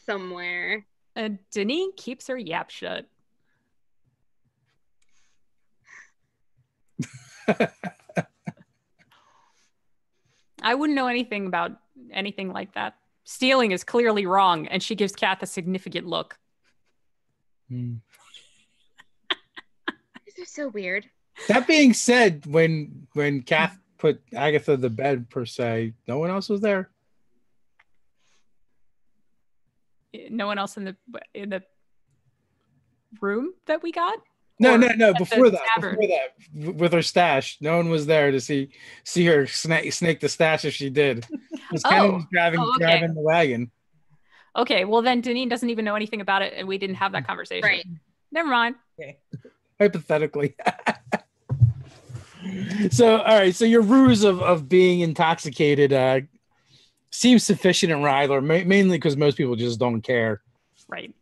somewhere. Denise keeps her yap shut. I wouldn't know anything about anything like that. Stealing is clearly wrong, and she gives Kath a significant look. Hmm. These are so weird. That being said, when Kath put Agatha to bed per se, no one else was there. No one else in the room that we got? No. Or at Before the that, tavern? with her stash, no one was there to see her snake the stash if she did. Because Kenny was driving the wagon. Okay, well then Deneen doesn't even know anything about it, and we didn't have that conversation. Right. Never mind. Okay. Hypothetically. So, all right. So your ruse of being intoxicated seems sufficient in Ryler, mainly because most people just don't care. Right.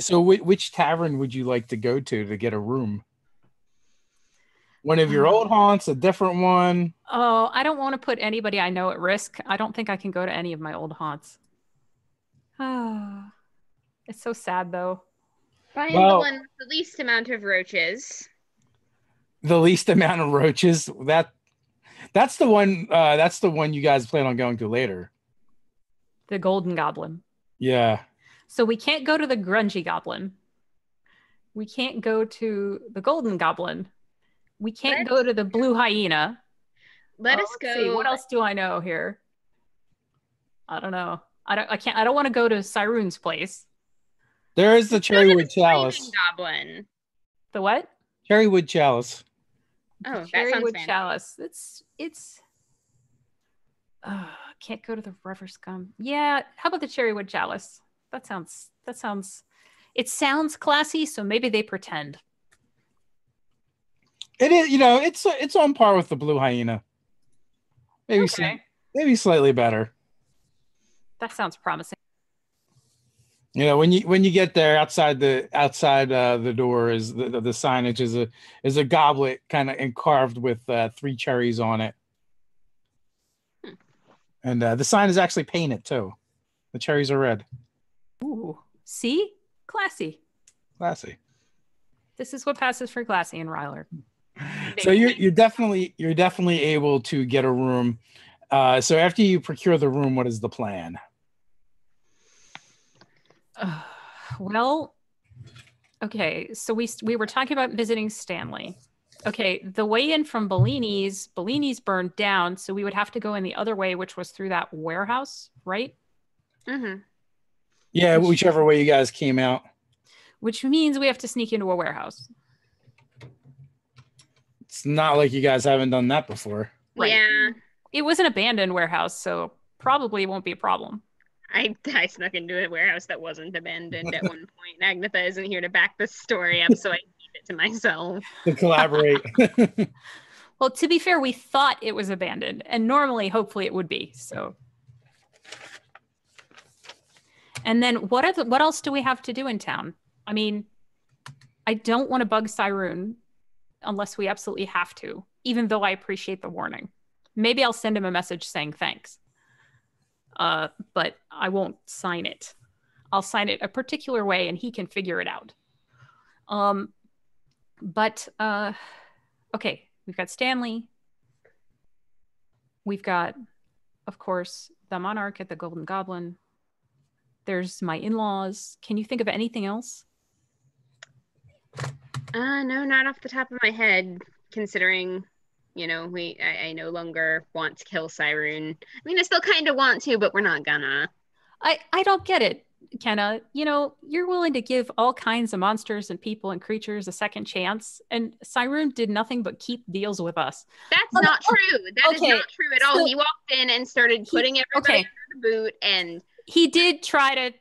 So which tavern would you like to go to get a room? One of your old haunts, a different one? Oh, I don't want to put anybody I know at risk. I don't think I can go to any of my old haunts. It's so sad, though. Find the one with the least amount of roaches. The least amount of roaches. That's the one. That's the one you guys plan on going to later. The Golden Goblin. Yeah. So we can't go to the Grungy Goblin. We can't go to the Golden Goblin. We can't go to the Blue Hyena. Let us Let's go. see. What else do I know here? I don't know. I don't want to go to Cyrun's place. There is the Cherrywood Chalice. Goblin. The what? Cherrywood Chalice. Oh, that sounds Cherrywood fancy. Chalice. It's can't go to the Rubber Scum. Yeah, how about the Cherrywood Chalice? That sounds it sounds classy, so maybe they pretend. It is, it's on par with the Blue Hyena. Maybe maybe slightly better. That sounds promising. When you get there, outside the door is the signage is a goblet kind of carved with 3 cherries on it, and the sign is actually painted too. The cherries are red. Ooh, see, classy. This is what passes for classy in Ryler. So you're definitely able to get a room. So after you procure the room, what is the plan? Well, okay. So we were talking about visiting Stanley. Okay, the way in from Bellini's burned down, so we would have to go in the other way, which was through that warehouse, right? Mm-hmm. Yeah, whichever way you guys came out. Which means we have to sneak into a warehouse. It's not like you guys haven't done that before. Right. Yeah. It was an abandoned warehouse, so probably won't be a problem. I snuck into a warehouse that wasn't abandoned at one point. Agnetha isn't here to back this story up, so I keep it to myself. To collaborate. Well, to be fair, we thought it was abandoned, and normally, hopefully, it would be. So, and then what else do we have to do in town? I mean, I don't want to bug Cyrun unless we absolutely have to, even though I appreciate the warning. Maybe I'll send him a message saying thanks. But I won't sign it. I'll sign it a particular way and he can figure it out. Okay, we've got Stanley. We've got, of course, the Monarch at the Golden Goblin. There's my in-laws. Can you think of anything else? No, not off the top of my head, considering, you know, I no longer want to kill Cyrune. I mean, I still kind of want to, but we're not gonna. I don't get it, Kenna. You know, you're willing to give all kinds of monsters and people and creatures a second chance, and Cyrune did nothing but keep deals with us. That's not true. That is not true at all. He walked in and started putting everybody under the boot, and he did try to.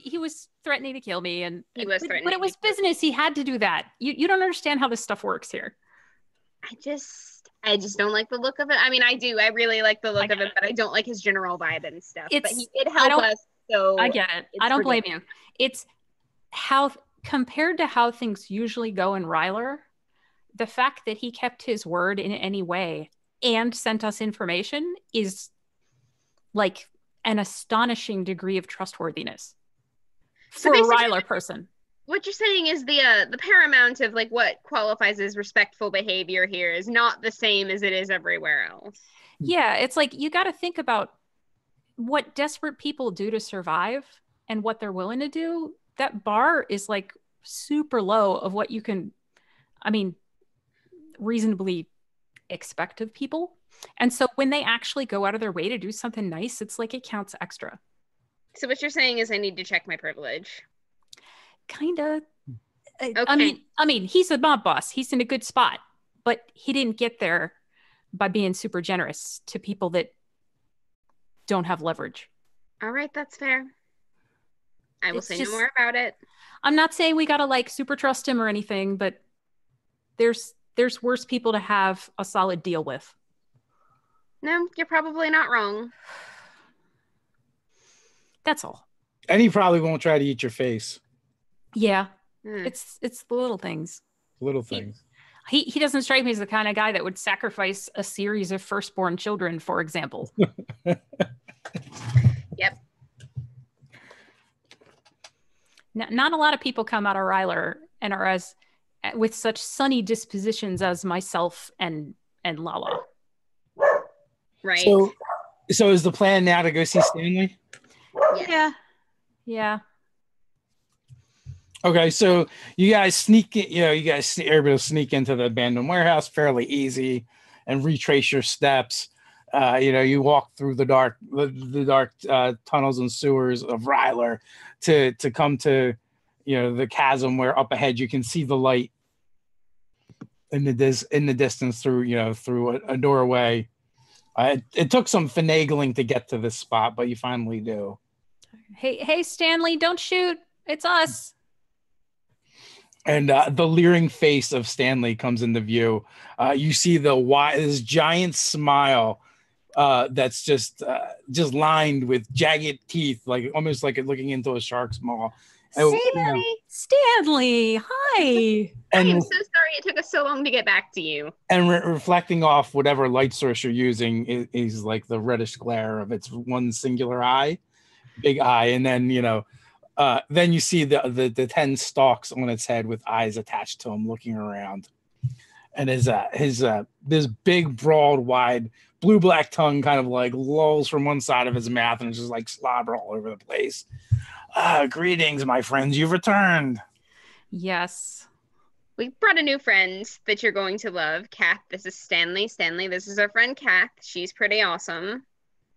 He was threatening to kill me, and he was threatening. But it was business. He had to do that. You don't understand how this stuff works here. I just don't like the look of it. I mean, I do. I really like the look of it, but I don't like his general vibe and stuff. But he did help us, so I get it. I don't blame you. It's how, compared to how things usually go in Ryler, the fact that he kept his word in any way and sent us information is like an astonishing degree of trustworthiness for a Ryler person. What you're saying is the paramount of like what qualifies as respectful behavior here is not the same as it is everywhere else. Yeah, it's like you got to think about what desperate people do to survive and what they're willing to do. That bar is like super low of what you can, I mean, reasonably expect of people. And so when they actually go out of their way to do something nice, it's like it counts extra. So what you're saying is I need to check my privilege. Kinda. Okay. I mean, he's a mob boss. He's in a good spot, but he didn't get there by being super generous to people that don't have leverage. All right, that's fair. I will say no more about it. I'm not saying we gotta like super trust him or anything, but there's worse people to have a solid deal with. No, you're probably not wrong. That's all. And he probably won't try to eat your face. Yeah. It's the little things. Little things. He doesn't strike me as the kind of guy that would sacrifice a series of firstborn children, for example. Yep. Not a lot of people come out of Ryler and are as with such sunny dispositions as myself and Lala. Right. So is the plan now to go see Stanley? Yes. Yeah. Okay, so you guys sneak in, everybody will sneak into the abandoned warehouse fairly easy and retrace your steps. You walk through the dark tunnels and sewers of Ryler to come to, the chasm where up ahead you can see the light in the distance through a doorway. It took some finagling to get to this spot, but you finally do. Hey, Stanley, don't shoot. It's us. And the leering face of Stanley comes into view. You see this giant smile that's just lined with jagged teeth, like almost like looking into a shark's maw. Stanley, hi. I am so sorry it took us so long to get back to you. And reflecting off whatever light source you're using is like the reddish glare of its one singular eye, big eye, and then then you see the 10 stalks on its head with eyes attached to him, looking around, and his this big, broad, wide, blue-black tongue kind of like lolls from one side of his mouth, and it's just like slobber all over the place. Greetings, my friends. You've returned. Yes. We brought a new friend that you're going to love. Kath, this is Stanley. Stanley, this is our friend Kath. She's pretty awesome.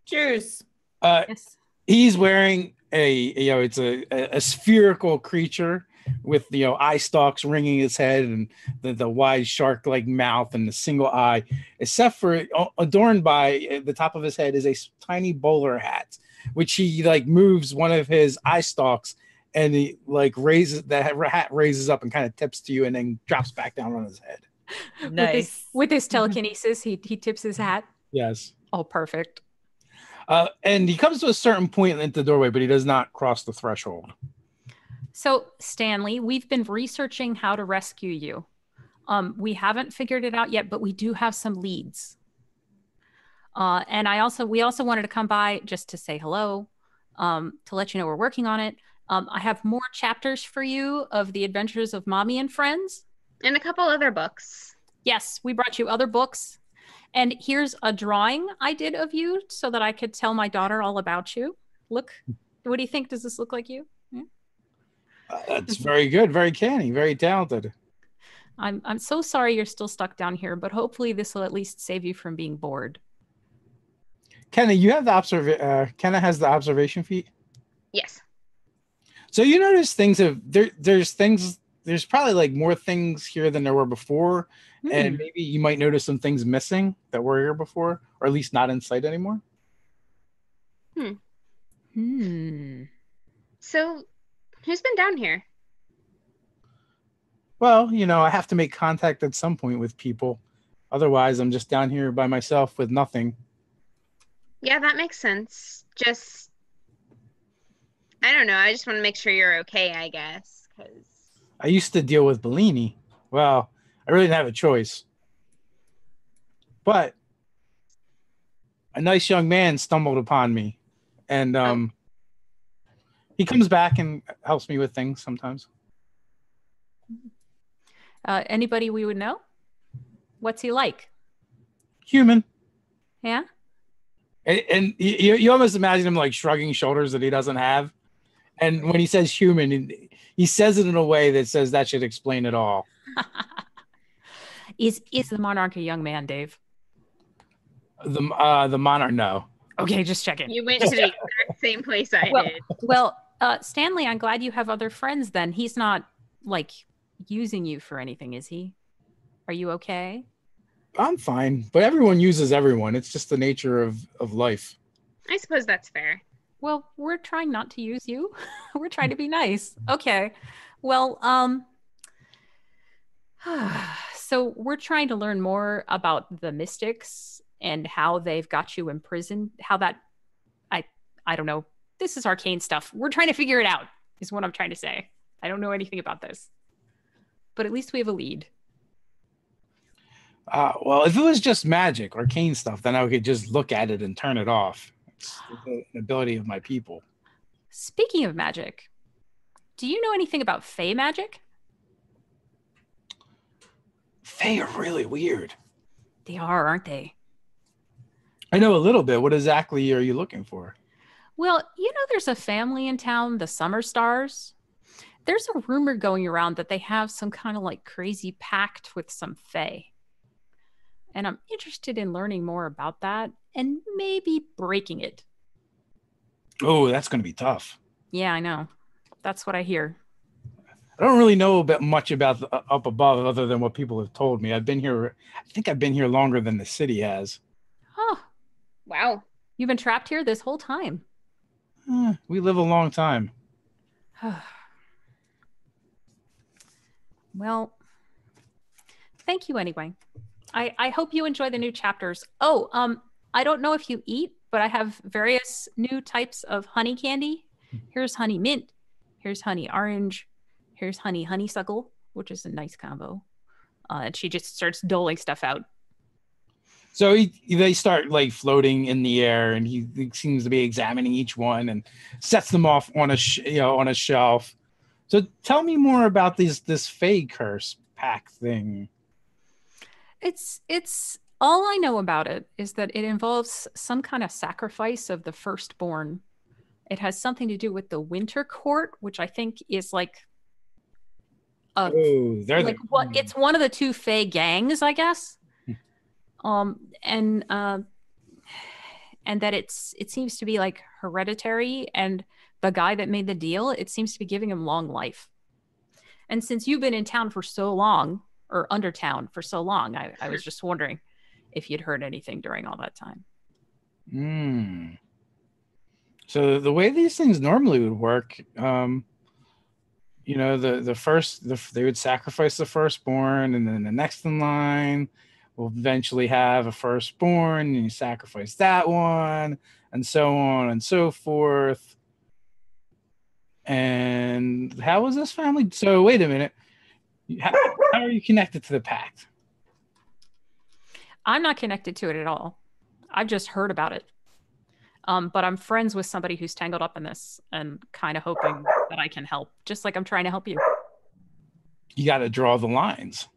Cheers. Yes. He's wearing it's a spherical creature with eye stalks ringing his head and the wide shark-like mouth and the single eye, except for adorned by the top of his head is a tiny bowler hat, which he moves one of his eye stalks and he raises that hat raises up and kind of tips to you and then drops back down on his head. Nice. With his telekinesis, he tips his hat. Yes. Oh, perfect. And he comes to a certain point at the doorway, but he does not cross the threshold. So, Stanley, we've been researching how to rescue you. We haven't figured it out yet, but we do have some leads. And we also wanted to come by just to say hello, to let you know we're working on it. I have more chapters for you of the adventures of Mommy and Friends. And a couple other books. Yes, we brought you other books. And here's a drawing I did of you so that I could tell my daughter all about you. Look, what do you think? Does this look like you? Yeah. That's very good, very canny, very talented. I'm so sorry you're still stuck down here, but hopefully this will at least save you from being bored. Kenna, you have the Kenna has the observation feat. Yes. So you notice there's probably like more things here than there were before. And maybe you might notice some things missing that were here before, or at least not in sight anymore. So who's been down here? Well, I have to make contact at some point with people. Otherwise, I'm just down here by myself with nothing. Yeah, that makes sense. I don't know. I just want to make sure you're okay, I guess. I used to deal with Bellini. Well, I really didn't have a choice. But a nice young man stumbled upon me. And he comes back and helps me with things sometimes. Anybody we would know? What's he like? Human. Yeah? And you almost imagine him like shrugging shoulders that he doesn't have. And when he says human, he says it in a way that says that should explain it all. Is the monarch a young man, Dave? The monarch, no. Okay, just checking. You went to the exact same place I did. Well, Stanley, I'm glad you have other friends then. He's not like using you for anything, is he? Are you okay? I'm fine, but everyone uses everyone. It's just the nature of life. I suppose that's fair. Well, we're trying not to use you. We're trying to be nice. Okay. Well, so we're trying to learn more about the mystics and how they've got you imprisoned. How that, I don't know. This is arcane stuff. We're trying to figure it out, is what I'm trying to say. I don't know anything about this, but at least we have a lead. Well, if it was just magic, arcane stuff, then I could just look at it and turn it off. It's an ability of my people. Speaking of magic, do you know anything about Fey magic? Fey are really weird. They are, aren't they? I know a little bit. What exactly are you looking for? Well, there's a family in town, the Summer Stars. There's a rumor going around that they have some kind of like crazy pact with some Fey. And I'm interested in learning more about that and maybe breaking it. Oh, that's going to be tough. Yeah, I know. That's what I hear. I don't really know much about up above other than what people have told me. I think I've been here longer than the city has. Oh. Wow. You've been trapped here this whole time. We live a long time. Well, thank you anyway. I hope you enjoy the new chapters. Oh, I don't know if you eat, but I have various new types of honey candy. Here's honey mint. Here's honey orange. Here's honey honeysuckle, which is a nice combo. And she just starts doling stuff out. So they start like floating in the air, and he seems to be examining each one and sets them off on a shelf. So tell me more about this Fey curse pack thing. It's all I know about it is that it involves some kind of sacrifice of the firstborn. It has something to do with the Winter Court, which I think is like it's one of the two Fey gangs, I guess. And that it seems to be like hereditary, and the guy that made the deal, it seems to be giving him long life. And since you've been in town for so long, or under town for so long, I was just wondering if you'd heard anything during all that time. So the way these things normally would work, they would sacrifice the firstborn, and then the next in line will eventually have a firstborn, and you sacrifice that one, and so on and so forth. And how was this family? So wait a minute. How are you connected to the pact? I'm not connected to it at all. I've just heard about it. But I'm friends with somebody who's tangled up in this and kind of hoping that I can help, just like I'm trying to help you. You got to draw the lines.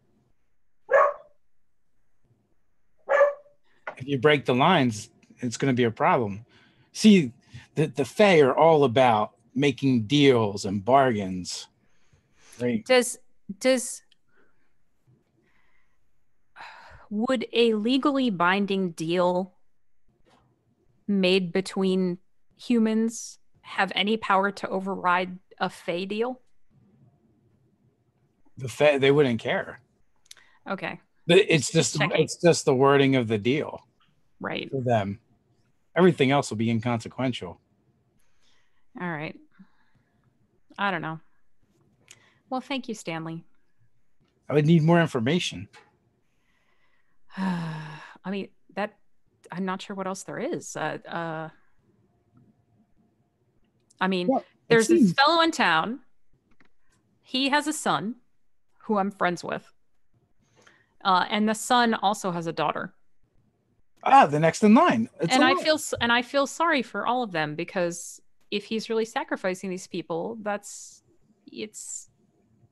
If you break the lines, it's going to be a problem. See, the Fae are all about making deals and bargains. Right? Would a legally binding deal made between humans have any power to override a Fae deal? The Fae, they wouldn't care. Okay. It's just the wording of the deal. Right. For them. Everything else will be inconsequential. All right. I don't know. Well, thank you, Stanley. I would need more information. I mean, I'm not sure what else there is. I mean, well, there's this fellow in town. He has a son who I'm friends with. And the son also has a daughter. The next in line. I feel sorry for all of them, because if he's really sacrificing these people,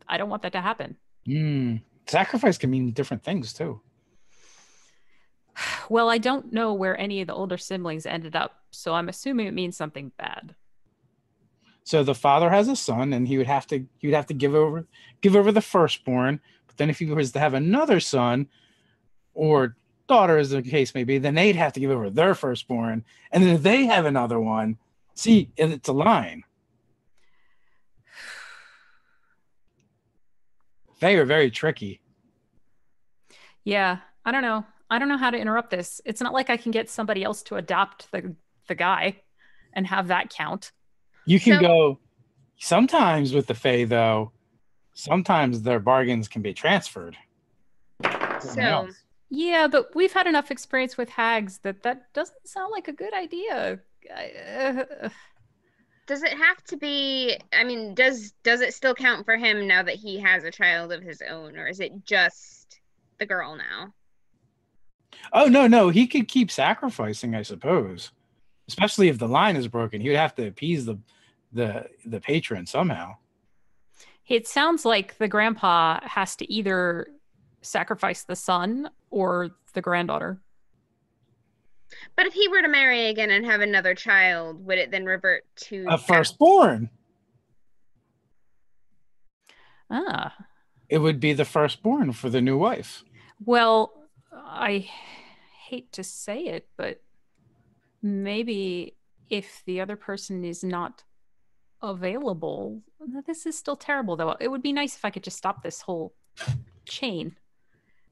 I don't want that to happen. Sacrifice can mean different things too. Well, I don't know where any of the older siblings ended up, so I'm assuming it means something bad. So the father has a son, and he would have to give over the firstborn. But then if he was to have another son or daughter, as the case may be, then they'd have to give over their firstborn. And then if they have another one, see, it's a line. They are very tricky. Yeah, I don't know. I don't know how to interrupt this. It's not like I can get somebody else to adopt the guy and have that count. You can go sometimes with the Fae, though. Sometimes their bargains can be transferred. Yeah, but we've had enough experience with hags that doesn't sound like a good idea. Does it have to be? I mean, does it still count for him now that he has a child of his own, or is it just the girl now? Oh, no, he could keep sacrificing, I suppose. Especially if the line is broken, he would have to appease the patron somehow. It sounds like the grandpa has to either sacrifice the son or the granddaughter. But if he were to marry again and have another child, would it then revert to a firstborn? It would be the firstborn for the new wife. Well, I hate to say it, but maybe if the other person is not available, this is still terrible, though. It would be nice if I could just stop this whole chain,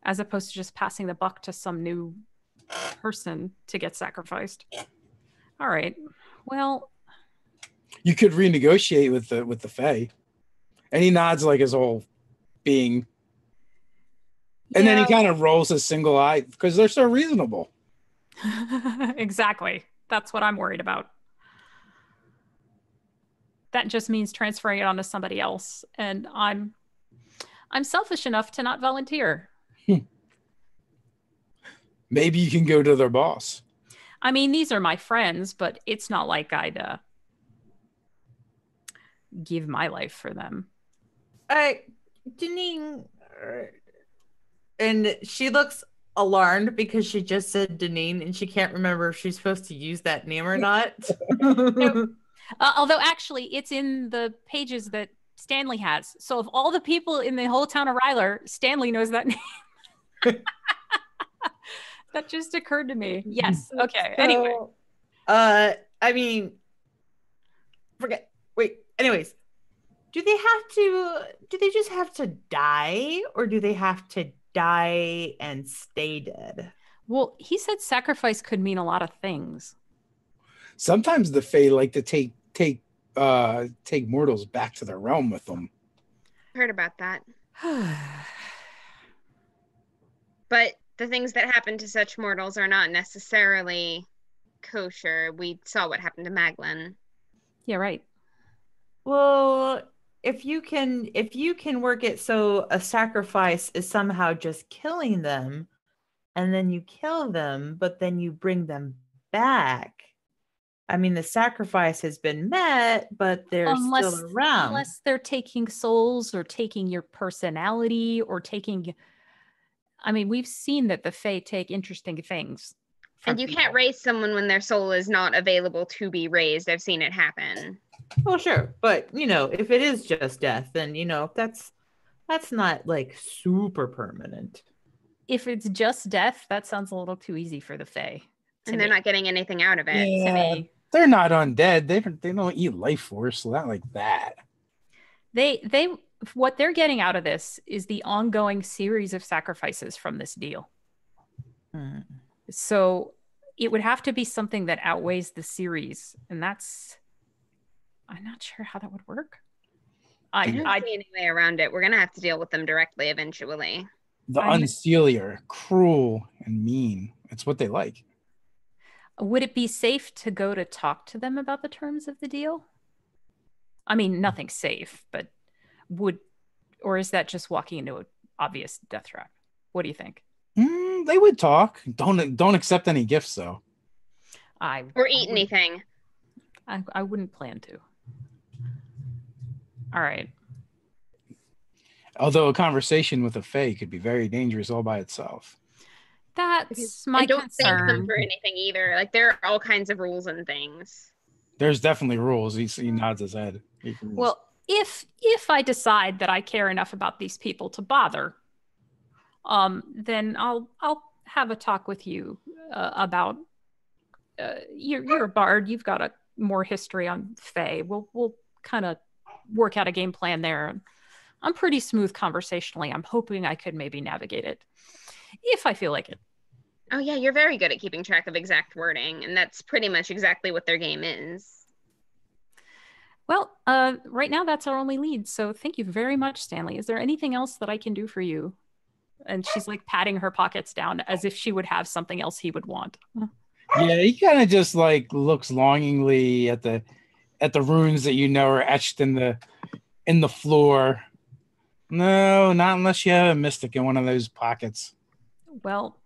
as opposed to just passing the buck to some new person to get sacrificed. All right. Well, you could renegotiate with the Fae. And he nods like his whole being. And then he kind of rolls his single eye because they're so reasonable. Exactly. That's what I'm worried about. That just means transferring it onto somebody else. And I'm selfish enough to not volunteer. Maybe you can go to their boss. I mean, these are my friends, but it's not like I'd give my life for them. Deneen, and she looks alarmed because she just said Deneen and she can't remember if she's supposed to use that name or not. No. Although actually it's in the pages that Stanley has. So of all the people in the whole town of Ryler, Stanley knows that name. That just occurred to me. Yes. Okay. So, anyway. I mean, forget. Wait. Anyways, do they just have to die, or do they have to die and stay dead? Well, he said sacrifice could mean a lot of things. Sometimes the Fae like to take mortals back to their realm with them. Heard about that. But the things that happen to such mortals are not necessarily kosher. We saw what happened to Maglin. Yeah, right. Well, if you can work it so a sacrifice is somehow just killing them, and then you kill them, but then you bring them back. I mean, the sacrifice has been met, but they're still around. Unless they're taking souls or taking your personality or taking... I mean, we've seen that the Fae take interesting things. And you can't raise someone when their soul is not available to be raised. I've seen it happen. Well, sure. But, if it is just death, then, that's not like super permanent. If it's just death, that sounds a little too easy for the Fae. And they're not getting anything out of it. Yeah, they're not undead. They don't eat life force, so not like that. They what they're getting out of this is the ongoing series of sacrifices from this deal. So it would have to be something that outweighs the series, and I'm not sure how that would work. I don't see any way around it. We're gonna have to deal with them directly eventually. The Unseelie are cruel and mean. It's what they like. Would it be safe to go to talk to them about the terms of the deal? I mean, nothing's safe, but or is that just walking into an obvious death trap? What do you think? They would talk. Don't accept any gifts, though. Or eat anything. I wouldn't plan to. All right. Although a conversation with a Fae could be very dangerous all by itself. That's my concern. I don't thank them for anything either. Like, there are all kinds of rules and things. There's definitely rules. He nods his head. Well, if I decide that I care enough about these people to bother, then I'll have a talk with you about. You're a bard. You've got a more history on Fae. We'll kind of work out a game plan there. I'm pretty smooth conversationally. I'm hoping I could maybe navigate it if I feel like it. Oh yeah, you're very good at keeping track of exact wording, and that's pretty much exactly what their game is. Well, right now that's our only lead, so thank you very much, Stanley. Is there anything else that I can do for you? And she's like patting her pockets down as if she would have something else he would want. Yeah, he kind of just like looks longingly at the runes that are etched in the floor. No, not unless you have a mystic in one of those pockets. Well,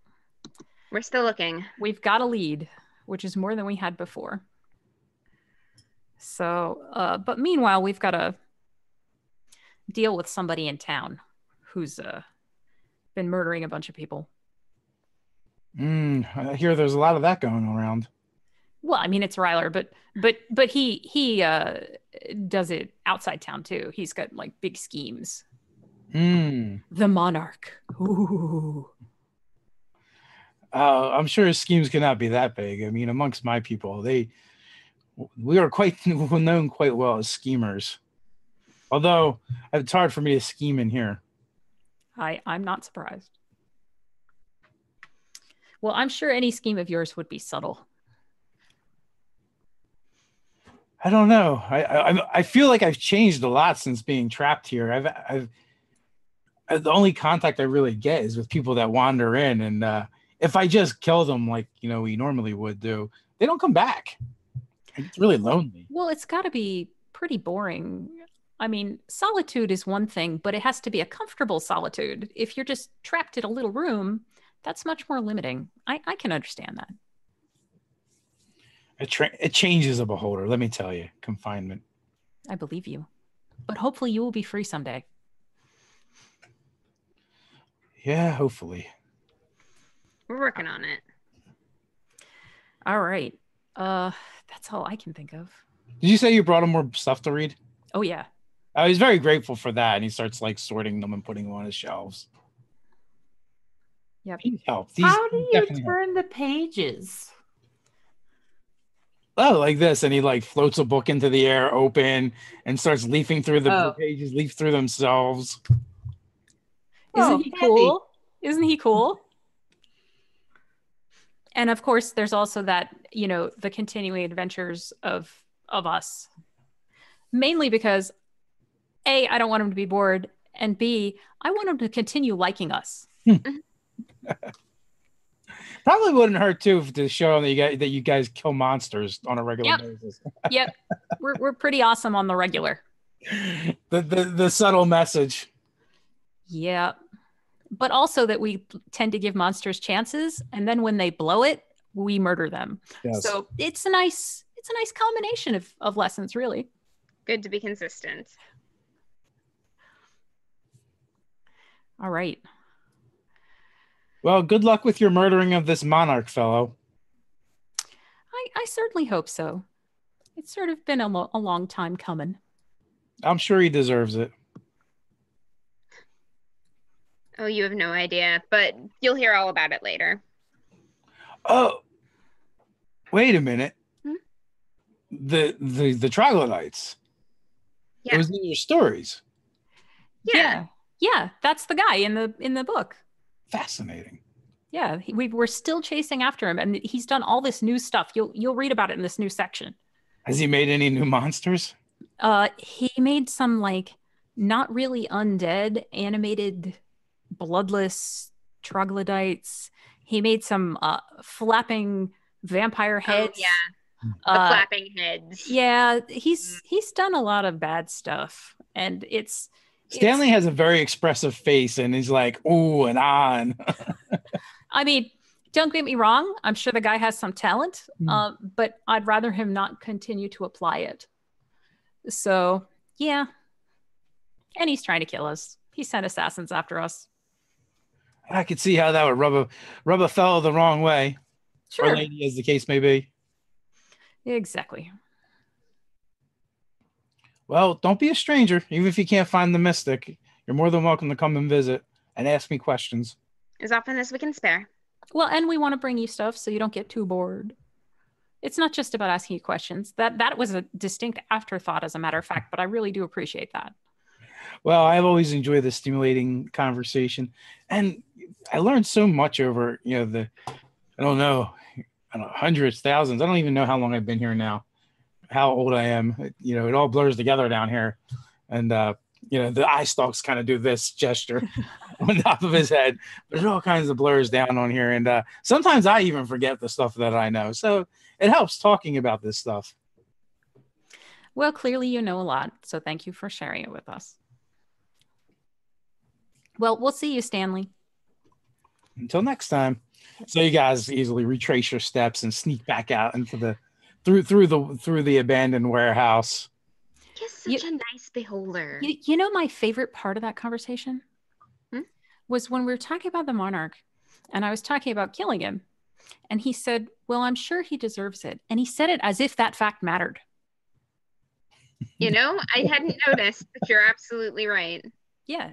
we're still looking. We've got a lead, which is more than we had before. So, but meanwhile, we've got to deal with somebody in town who's been murdering a bunch of people. I hear there's a lot of that going around. Well, I mean, it's Ryler, but he does it outside town too. He's got like big schemes. The Monarch. Ooh. I'm sure his schemes cannot be that big. I mean, amongst my people, we are quite known quite well as schemers. Although it's hard for me to scheme in here. I'm not surprised. Well, I'm sure any scheme of yours would be subtle. I don't know. I feel like I've changed a lot since being trapped here. The only contact I really get is with people that wander in, and if I just kill them like we normally would do, they don't come back. It's really lonely. Well, it's got to be pretty boring. I mean, solitude is one thing, but it has to be a comfortable solitude. If you're just trapped in a little room, that's much more limiting. I can understand that. It changes a beholder, let me tell you. Confinement. I believe you. But hopefully you will be free someday. Yeah, hopefully. We're working on it. All right. That's all I can think of. Did you say you brought him more stuff to read? Oh, yeah. He's very grateful for that, and he starts like sorting them and putting them on his shelves. Yep. Help. How do you turn the pages? Oh, like this, and he like floats a book into the air open and starts leafing through the pages, leaf through themselves. Isn't he cool? Isn't he cool? And of course, there's also that, the continuing adventures of us. Mainly because A, I don't want him to be bored, and B, I want him to continue liking us. Probably wouldn't hurt too to show him that you guys kill monsters on a regular basis. Yep, we're pretty awesome on the regular. The subtle message. Yep. but also that we tend to give monsters chances, and then when they blow it, we murder them. Yes. So it's a nice combination of lessons, really. Good to be consistent. All right. Well, good luck with your murdering of this monarch fellow. I certainly hope so. It's sort of been a long time coming. I'm sure he deserves it. Oh, you have no idea, but you'll hear all about it later. Oh, wait a minute. Hmm? The troglodytes. Yeah. It was in your stories. Yeah. Yeah, that's the guy in the book. Fascinating. Yeah, we're still chasing after him, and he's done all this new stuff. You'll read about it in this new section. Has he made any new monsters? He made some like not really undead animated bloodless troglodytes. He made some flapping vampire heads. Oh, yeah. The flapping heads. Yeah, he's done a lot of bad stuff, and Stanley has a very expressive face, and he's like, ooh, and on. I mean, don't get me wrong. I'm sure the guy has some talent, but I'd rather him not continue to apply it. So, yeah. And he's trying to kill us. He sent assassins after us. I could see how that would rub a fellow the wrong way. Sure. Or lady, as the case may be. Exactly. Well, don't be a stranger. Even if you can't find the mystic, you're more than welcome to come and visit and ask me questions. As often as we can spare. Well, and we want to bring you stuff so you don't get too bored. It's not just about asking you questions. That was a distinct afterthought, as a matter of fact, but I really do appreciate that. Well, I've always enjoyed this stimulating conversation, and I learned so much over, hundreds, thousands. I don't even know how long I've been here now, how old I am. It all blurs together down here, and the eye stalks kind of do this gesture on top of his head. There's all kinds of blurs down on here, and sometimes I even forget the stuff that I know. So it helps talking about this stuff. Well, clearly you know a lot, so thank you for sharing it with us. Well, we'll see you, Stanley. Until next time. So you guys easily retrace your steps and sneak back out into through the abandoned warehouse. You're such a nice beholder. You know my favorite part of that conversation was when we were talking about the monarch, and I was talking about killing him, and he said, "Well, I'm sure he deserves it," and he said it as if that fact mattered. I hadn't noticed, but you're absolutely right. Yeah.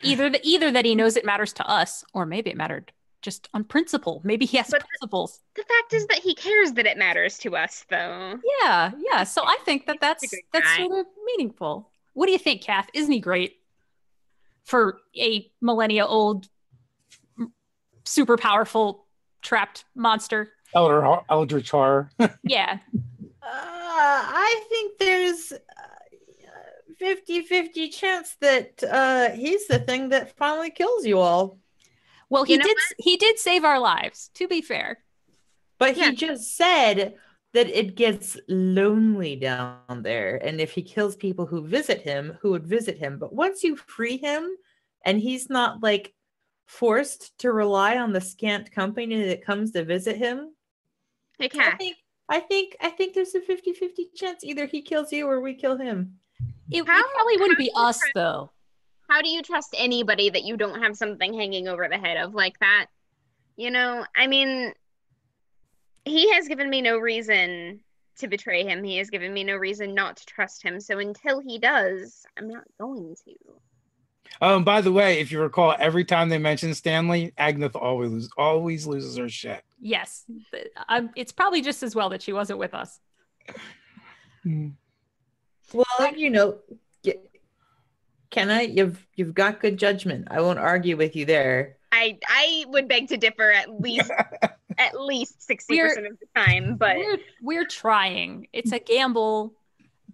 Either that he knows it matters to us, or maybe it mattered just on principle. Maybe he has principles. The fact is that he cares that it matters to us, though. Yeah. So I think that's sort of meaningful. What do you think, Kath? Isn't he great for a millennia old, super powerful, trapped monster? Eldritch horror. Yeah. I think there's 50-50 chance that he's the thing that finally kills you all. Well, he did save our lives, to be fair. But he just said that it gets lonely down there, and if he kills people who would visit him. But once you free him and he's not like forced to rely on the scant company that comes to visit him, Hey, Kath. I think there's a 50-50 chance either he kills you or we kill him. It probably wouldn't be us, though. How do you trust anybody that you don't have something hanging over the head of like that? I mean, he has given me no reason to betray him. He has given me no reason not to trust him. So until he does, I'm not going to. Oh, and by the way, if you recall, every time they mention Stanley, Agneth always loses her shit. Yes. It's probably just as well that she wasn't with us. Well, Kenna, you've got good judgment. I won't argue with you there. I would beg to differ at least 60% of the time, but we're trying. It's a gamble,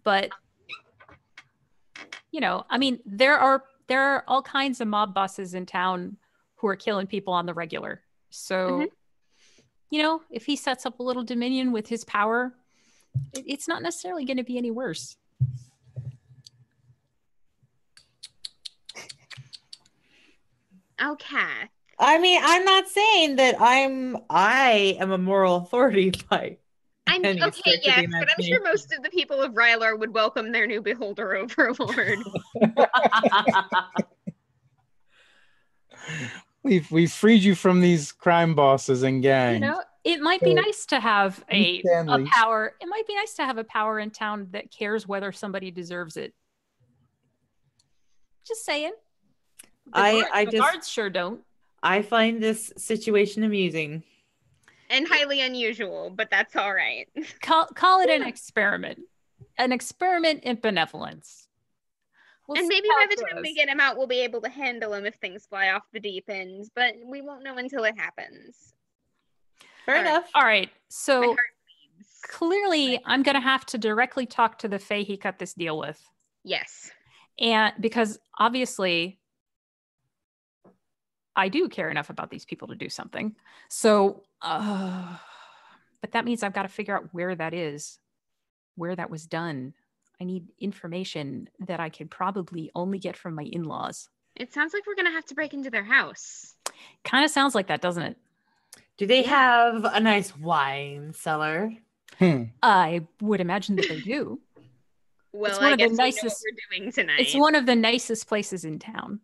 but I mean, there are all kinds of mob bosses in town who are killing people on the regular. So, if he sets up a little dominion with his power, it's not necessarily going to be any worse. Okay. I mean, I'm not saying that I am a moral authority by any Okay, stretch of yes, the but I'm sure imagination. most of the people of Rylar would welcome their new beholder overlord. We've freed you from these crime bosses and gangs. It might be nice to have a Stanley. power. It might be nice to have a power in town that cares whether somebody deserves it. Just saying. The guards sure don't. I find this situation amusing. And highly unusual, but that's all right. Call it an experiment. An experiment in benevolence. And maybe by the time we get him out, we'll be able to handle him if things fly off the deep end, but we won't know until it happens. Fair enough. All right. So clearly I'm going to have to directly talk to the Fae he cut this deal with. Yes. And because obviously I do care enough about these people to do something. So, but that means I've got to figure out where that is, where that was done. I need information that I could probably only get from my in-laws. It sounds like we're going to have to break into their house. Kind of sounds like that, doesn't it? Do they have a nice wine cellar? I would imagine that they do. Well, it's one I of guess the nicest, we know what we're doing tonight. It's one of the nicest places in town.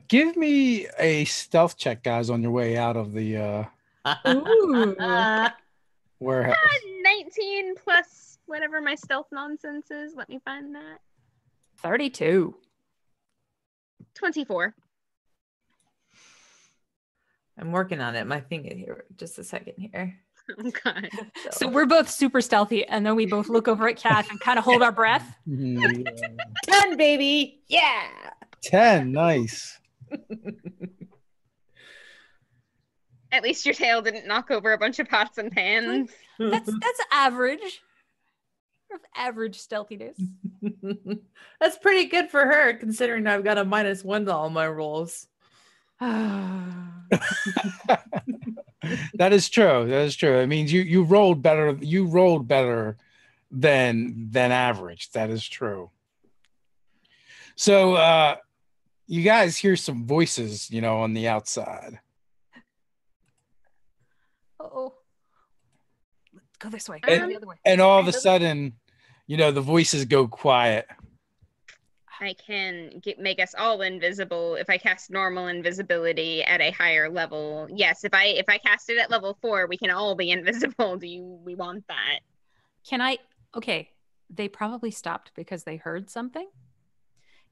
Give me a stealth check, guys, on your way out of the warehouse. 19 plus whatever my stealth nonsense is. Let me find that. 32. 24. I'm working on it. My thing is here. Just a second here. Oh, God. So we're both super stealthy, and then we both look over at Kat and kind of hold our breath. 10, baby. Yeah. 10. Nice. At least your tail didn't knock over a bunch of pots and pans. That's average. Average stealthiness. That's pretty good for her, considering I've got a -1 to all my rolls. That is true. That is true. It means you rolled better. You rolled better than average. That is true. So you guys hear some voices, on the outside. Uh-oh. Let's go this way. And, the other way. And all of a sudden, the voices go quiet. I can make us all invisible if I cast normal invisibility at a higher level. Yes, if I cast it at level 4, we can all be invisible. We want that? Okay, they probably stopped because they heard something.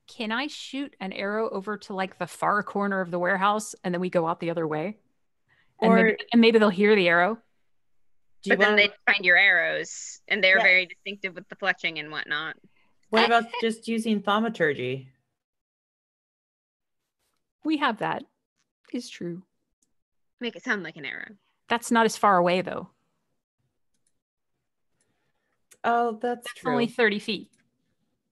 Can I shoot an arrow over to like the far corner of the warehouse and then we go out the other way? And maybe they'll hear the arrow. But then they'd find your arrows, and they're very distinctive with the fletching and whatnot. What about just using thaumaturgy? We have that. It's true. Make it sound like an arrow. That's not as far away, though. Oh, that's true. Only 30 feet.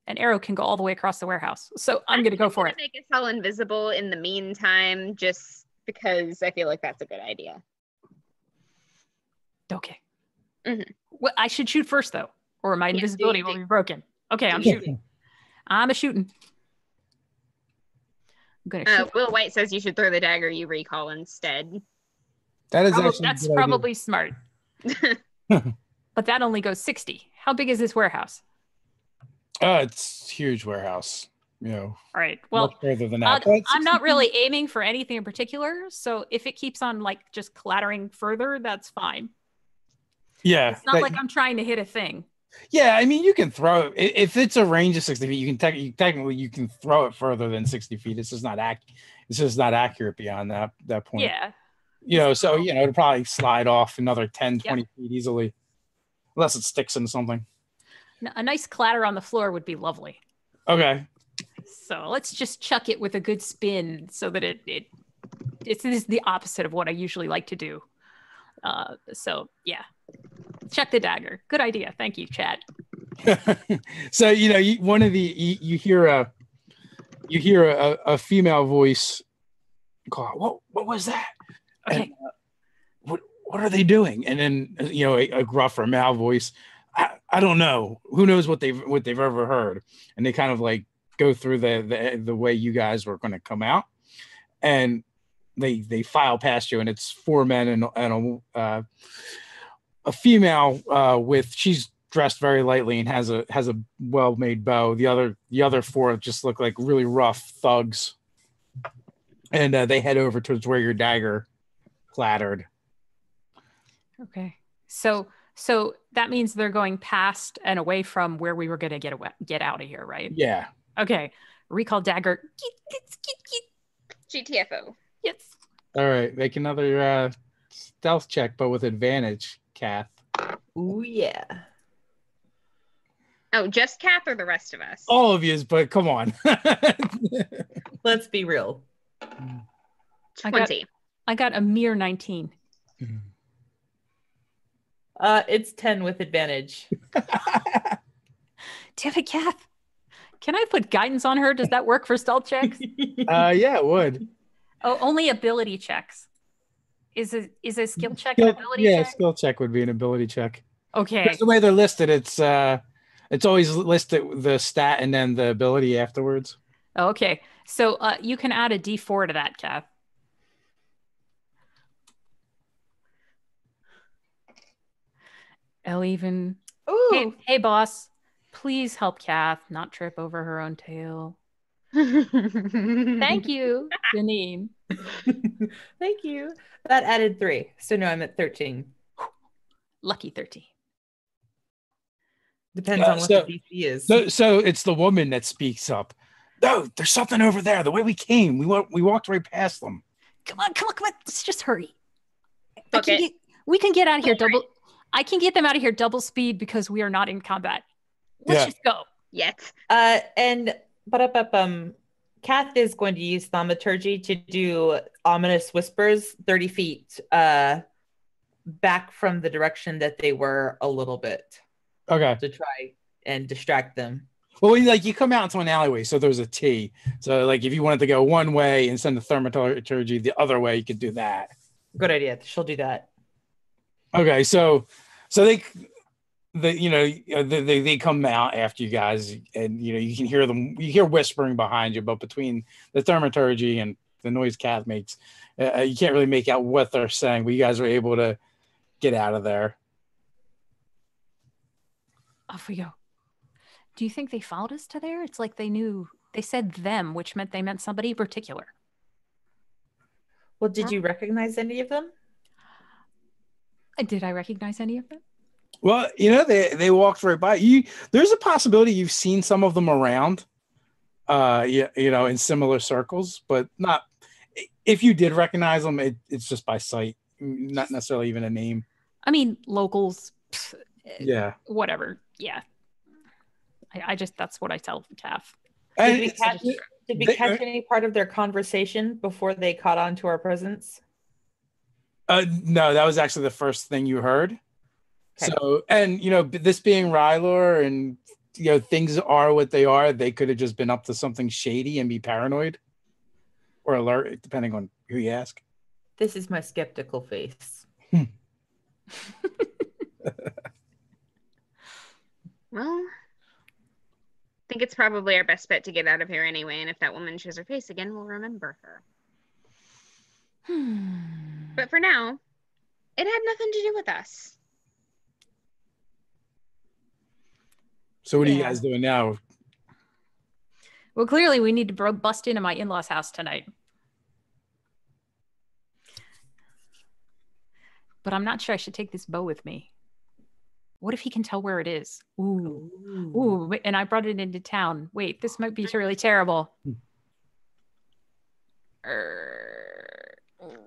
An arrow can go all the way across the warehouse. So I'm going to go for it. Make us all invisible in the meantime, just because I feel like that's a good idea. Okay. Mm-hmm. Well, I should shoot first, though, or my invisibility will be broken. Okay, I'm shooting. I'm shooting. I'm gonna shoot. Will White says you should throw the dagger you recall instead. That's probably smart. But that only goes 60. How big is this warehouse? It's a huge warehouse. All right. Well, much further than that. I'm not really aiming for anything in particular. So if it keeps on like just clattering further, that's fine. Yeah. It's not like I'm trying to hit a thing. Yeah, I mean, you can throw it. If it's a range of 60 feet, you can technically you can throw it further than 60 feet. It's just not accurate beyond that point. Yeah. So it'll probably slide off another 10, 20 feet easily. Unless it sticks into something. A nice clatter on the floor would be lovely. Okay. So let's just chuck it with a good spin so that it's the opposite of what I usually like to do. So yeah, chuck the dagger. Good idea. Thank you, Chad. So you hear a female voice call. What was that? Okay. And, what are they doing? And then a gruffer male voice. I don't know. Who knows what they've ever heard? And they kind of like go through the way you guys were going to come out, and they file past you, and it's 4 men and a female with she's dressed very lightly and has a well-made bow. The other 4 just look like really rough thugs, and they head over towards where your dagger clattered. Okay. So that means they're going past and away from where we were going to get out of here, right? Yeah. Okay. Recall dagger. GTFO. Yes. All right. Make another stealth check, but with advantage, Kath. Ooh, yeah. Oh, just Kath or the rest of us? All of yous, but come on. Let's be real. 20. I got a mere 19. It's 10 with advantage. Damn it, Kath. Can I put guidance on her? Does that work for stealth checks? Yeah, it would. Oh, only ability checks. Is a skill check an ability check? Yeah, skill check would be an ability check. Okay. Because the way they're listed, it's always listed the stat and then the ability afterwards. Okay. So you can add a D4 to that, Kath. I'll even. Ooh. Hey, boss. Please help Kath not trip over her own tail. Thank you, Janine. Thank you. That added 3. So now I'm at 13. Lucky 13. Depends on what the DC is. So it's the woman that speaks up. No, there's something over there. The way we came, we walked right past them. Come on. Let's just hurry. Okay. We can get out of here double. I can get them out of here double speed because we are not in combat. Let's just go. Yes. Kath is going to use thaumaturgy to do ominous whispers 30 feet back from the direction that they were a little bit. Okay. To try and distract them. Well, you come out into an alleyway, so there's a T. So like if you wanted to go one way and send the thaumaturgy the other way, you could do that. Good idea. She'll do that. Okay, so they come out after you guys, and you can hear them. You hear whispering behind you, but between the thaumaturgy and the noise Kath makes, you can't really make out what they're saying. But you guys are able to get out of there. Off we go. Do you think they followed us to there? It's like they knew. They said them, which meant they meant somebody in particular. Well, did you recognize any of them? Did I recognize any of them? Well, they walked right by you. There's a possibility you've seen some of them around, in similar circles, but not. If you did recognize them, it's just by sight, not necessarily even a name. I mean, locals. Yeah. Whatever. Yeah. I just that's what I tell Kath. Did we catch any part of their conversation before they caught on to our presence? No, that was actually the first thing you heard. Okay. So, and this being Rylor, and things are what they are. They could have just been up to something shady and be paranoid or alert, depending on who you ask. This is my skeptical face. Well, I think it's probably our best bet to get out of here anyway, and if that woman shows her face again, we'll remember her. But for now, it had nothing to do with us. So what are you guys doing now? Well, clearly we need to bust into my in-laws' house tonight. But I'm not sure I should take this bow with me. What if he can tell where it is? Ooh, and I brought it into town. Wait, this might be really terrible.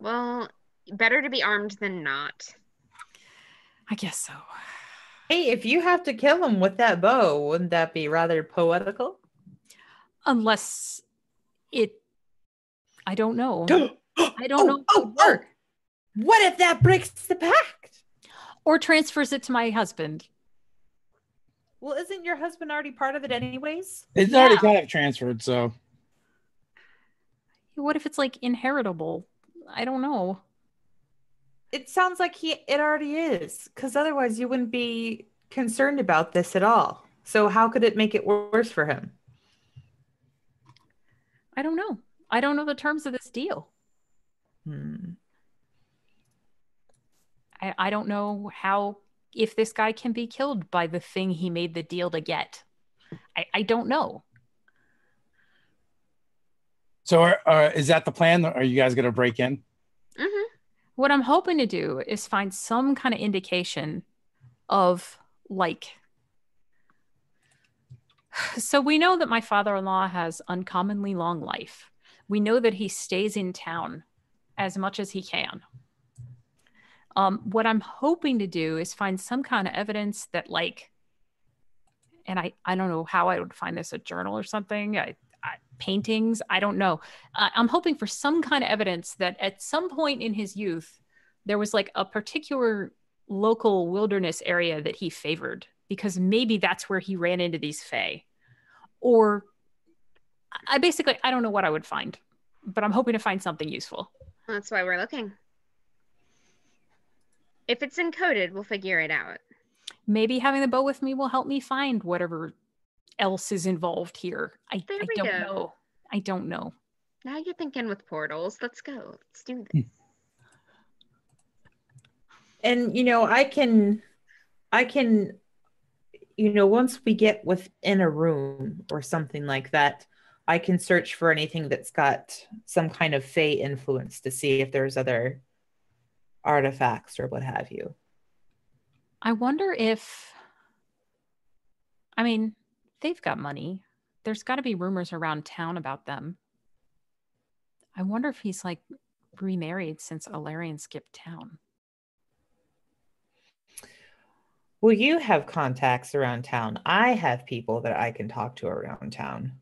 Well, better to be armed than not. I guess so. Hey, if you have to kill him with that bow, wouldn't that be rather poetical? Unless I don't know. I don't know if it would work. What if that breaks the pact? Or transfers it to my husband. Well, isn't your husband already part of it anyways? It's already kind of transferred, so. What if it's like inheritable? I don't know. It sounds like it already is, because otherwise you wouldn't be concerned about this at all. So how could it make it worse for him? I don't know. I don't know the terms of this deal. I don't know if this guy can be killed by the thing he made the deal to get. I don't know. So is that the plan? Are you guys going to break in? Mm-hmm. What I'm hoping to do is find some kind of indication of like, so we know that my father-in-law has uncommonly long life. We know that he stays in town as much as he can. What I'm hoping to do is find some kind of evidence that like, and I don't know how I would find this, a journal or something, paintings, I don't know. I'm hoping for some kind of evidence that at some point in his youth, there was like a particular local wilderness area that he favored, because maybe that's where he ran into these fae. Or I don't know what I would find, but I'm hoping to find something useful. That's why we're looking. If it's encoded, we'll figure it out. Maybe having the bow with me will help me find whatever else is involved here. I don't know. I don't know. Now you're thinking with portals. Let's go. Let's do this. And, I can, once we get within a room or something like that, I can search for anything that's got some kind of fae influence to see if there's other artifacts or what have you. I wonder if, they've got money. There's got to be rumors around town about them. I wonder if he's like remarried since Alarian skipped town. Well, you have contacts around town. I have people that I can talk to around town.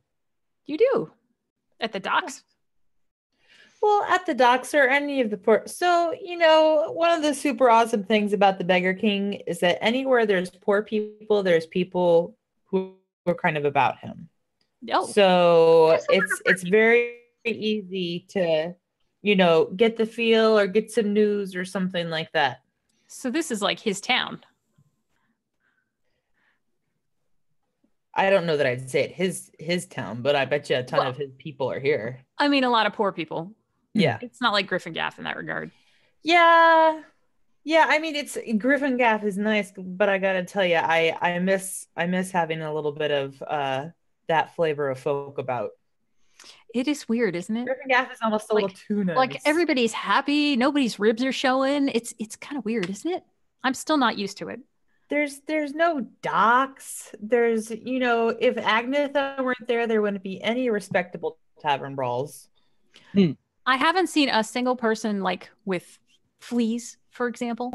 You do? At the docks? Well, at the docks or any of the port. So, one of the super awesome things about the Beggar King is that anywhere there's poor people, there's people who are kind of about him. Oh. So it's very easy to, get the feel or get some news or something like that. So this is like his town. I don't know that I'd say it his town, but I bet you a ton of his people are here. A lot of poor people. Yeah. It's not like Gryphongaffe in that regard. Yeah. Yeah, it's Gryphongaffe is nice, but I gotta tell you, I miss having a little bit of that flavor of folk about. It is weird, isn't it? Gryphongaffe is almost a little too nice. Like everybody's happy, nobody's ribs are showing. It's kind of weird, isn't it? I'm still not used to it. There's no docks. There's, if Agnetha weren't there, there wouldn't be any respectable tavern brawls. I haven't seen a single person like with fleas, for example.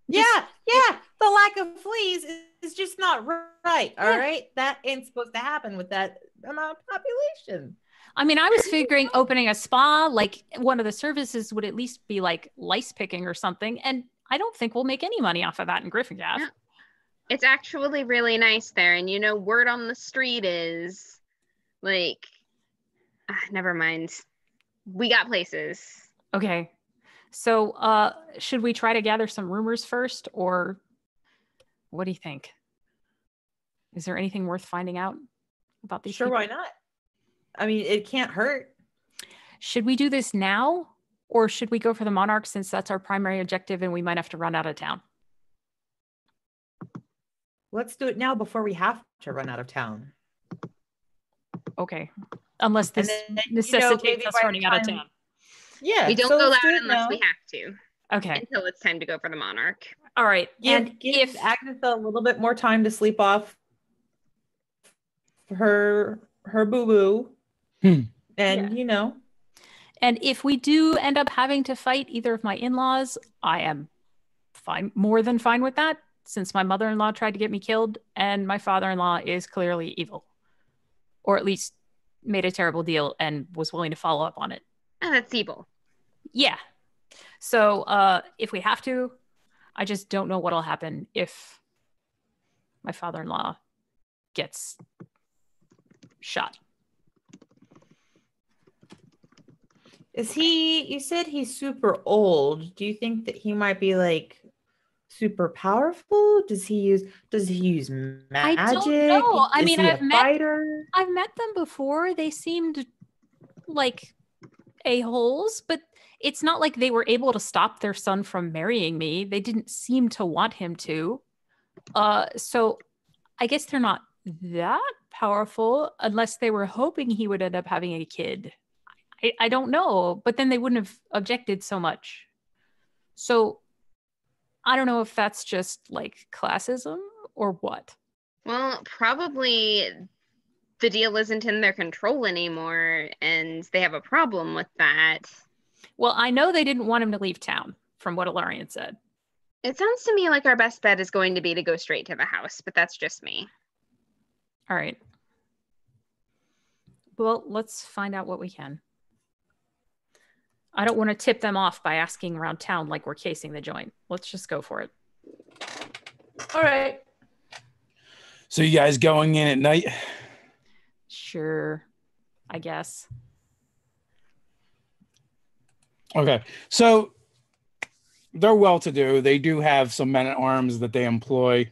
Yeah. The lack of fleas is just not right. All right. That ain't supposed to happen with that amount of population. I was figuring opening a spa, like one of the services would at least be like lice picking or something. And I don't think we'll make any money off of that in Gryphongaffe. Yeah. It's actually really nice there. And, word on the street is like, never mind. We got places. Okay. So should we try to gather some rumors first, or what do you think? Is there anything worth finding out about these people? Why not? It can't hurt. Should we do this now, or should we go for the Monarch since that's our primary objective and we might have to run out of town? Let's do it now before we have to run out of town. Okay. Unless this necessitates us running out of town. Yeah. We don't go out unless we have to. Okay. Until it's time to go for the Monarch. All right. And give Agnetha a little bit more time to sleep off her boo-boo. And, And if we do end up having to fight either of my in-laws, I am more than fine with that, since my mother-in-law tried to get me killed and my father-in-law is clearly evil. Or at least made a terrible deal and was willing to follow up on it. Oh, that's evil. Yeah. So if we have to, I just don't know what'll happen if my father-in-law gets shot. You said he's super old. Do you think that he might be like super powerful? Does he use magic? I don't know. I've fighter? met them before. They seemed like a-holes, but it's not like they were able to stop their son from marrying me. They didn't seem to want him to. So I guess they're not that powerful unless they were hoping he would end up having a kid. I don't know, but then they wouldn't have objected so much. So I don't know if that's just like classism or what. Well, probably the deal isn't in their control anymore, and they have a problem with that. Well, I know they didn't want him to leave town, from what Ilarian said. It sounds to me like our best bet is going to be to go straight to the house, but that's just me. All right. Well, let's find out what we can. I don't want to tip them off by asking around town like we're casing the joint. Let's just go for it. All right. So you guys going in at night? Sure, I guess. Okay. So they're well-to-do. They do have some men-at-arms that they employ.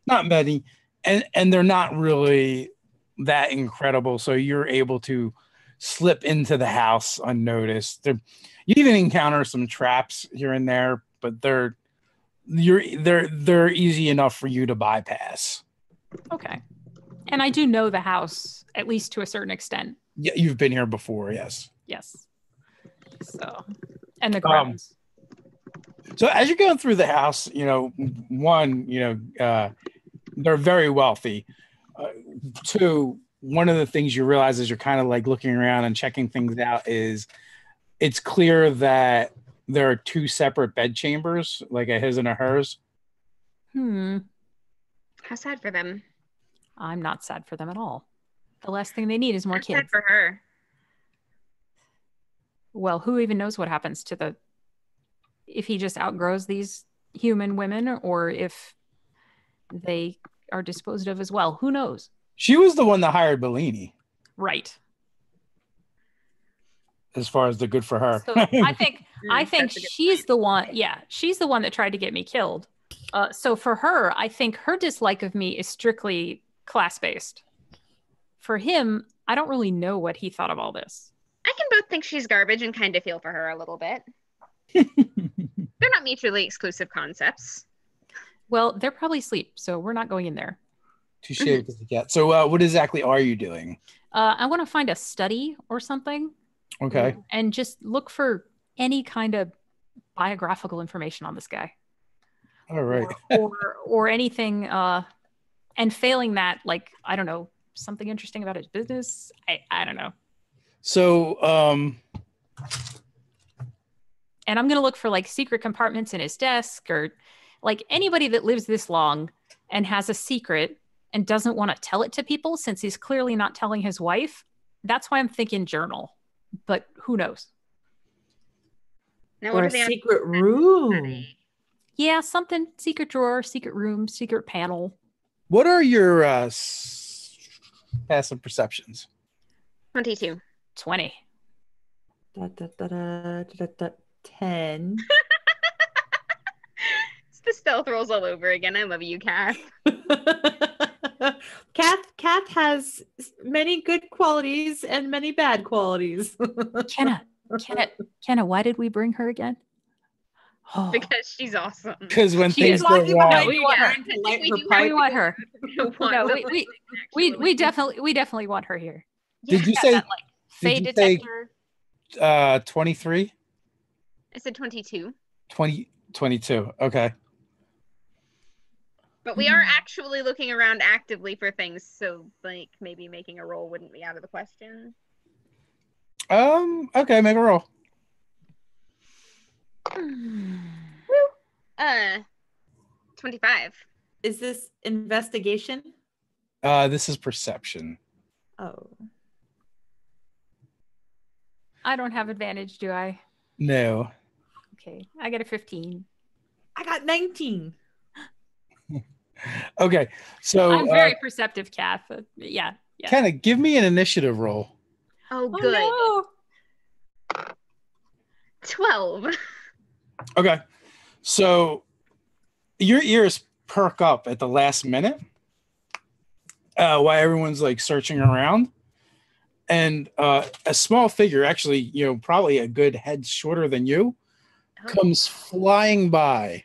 Not many. And they're not really that incredible. So you're able to slip into the house unnoticed. You even encounter some traps here and there, but they're easy enough for you to bypass. Okay. And I do know the house, at least to a certain extent. Yeah, you've been here before, yes. Yes. So, and the grounds. So as you're going through the house, they're very wealthy. Two, one of the things you realize as you're kind of like looking around and checking things out is it's clear that there are two separate bed chambers, like a his and a hers. How sad for them. I'm not sad for them at all. The last thing they need is more kids. Sad for her. Well, who even knows what happens to if he just outgrows these human women or if they are disposed of as well. Who knows? She was the one that hired Bellini. Right. As far as the good for her. So I think she's the one. Yeah, she's the one that tried to get me killed. So for her, I think her dislike of me is strictly class-based. For him, I don't really know what he thought of all this. I can both think she's garbage and kind of feel for her a little bit. They're not mutually exclusive concepts. Well, they're probably asleep, so we're not going in there. Touche with the cat. So what exactly are you doing? I want to find a study or something. Okay. And just look for any kind of biographical information on this guy. All right. or anything. And failing that, like, I don't know, something interesting about his business. I don't know. So, and I'm going to look for like secret compartments in his desk or like anybody that lives this long and has a secret and doesn't want to tell it to people since he's clearly not telling his wife. That's why I'm thinking journal, but who knows? Now, or a secret room. Yeah, something, secret drawer, secret room, secret panel. What are your passive perceptions? 22. 20. 10. It's the stealth rolls all over again. I love you, Kath. Kath has many good qualities and many bad qualities. Kenna, why did we bring her again? Oh. Because she's awesome. Because when She things is. go wrong, We want her. No, we definitely want her here. Did you say that, like, fey detector? 23? I said 22. 22. Okay. But we are actually looking around actively for things, so like maybe making a roll wouldn't be out of the question. Okay, make a roll. 25. Is this investigation? This is perception. Oh. I don't have advantage, do I? No. Okay, I get a 15. I got 19. Okay, so I'm very perceptive, Kath. Yeah. Kind of give me an initiative roll. Oh, good. Oh, no. 12. Okay, so your ears perk up at the last minute while everyone's like searching around, and a small figure, actually, probably a good head shorter than you, comes flying by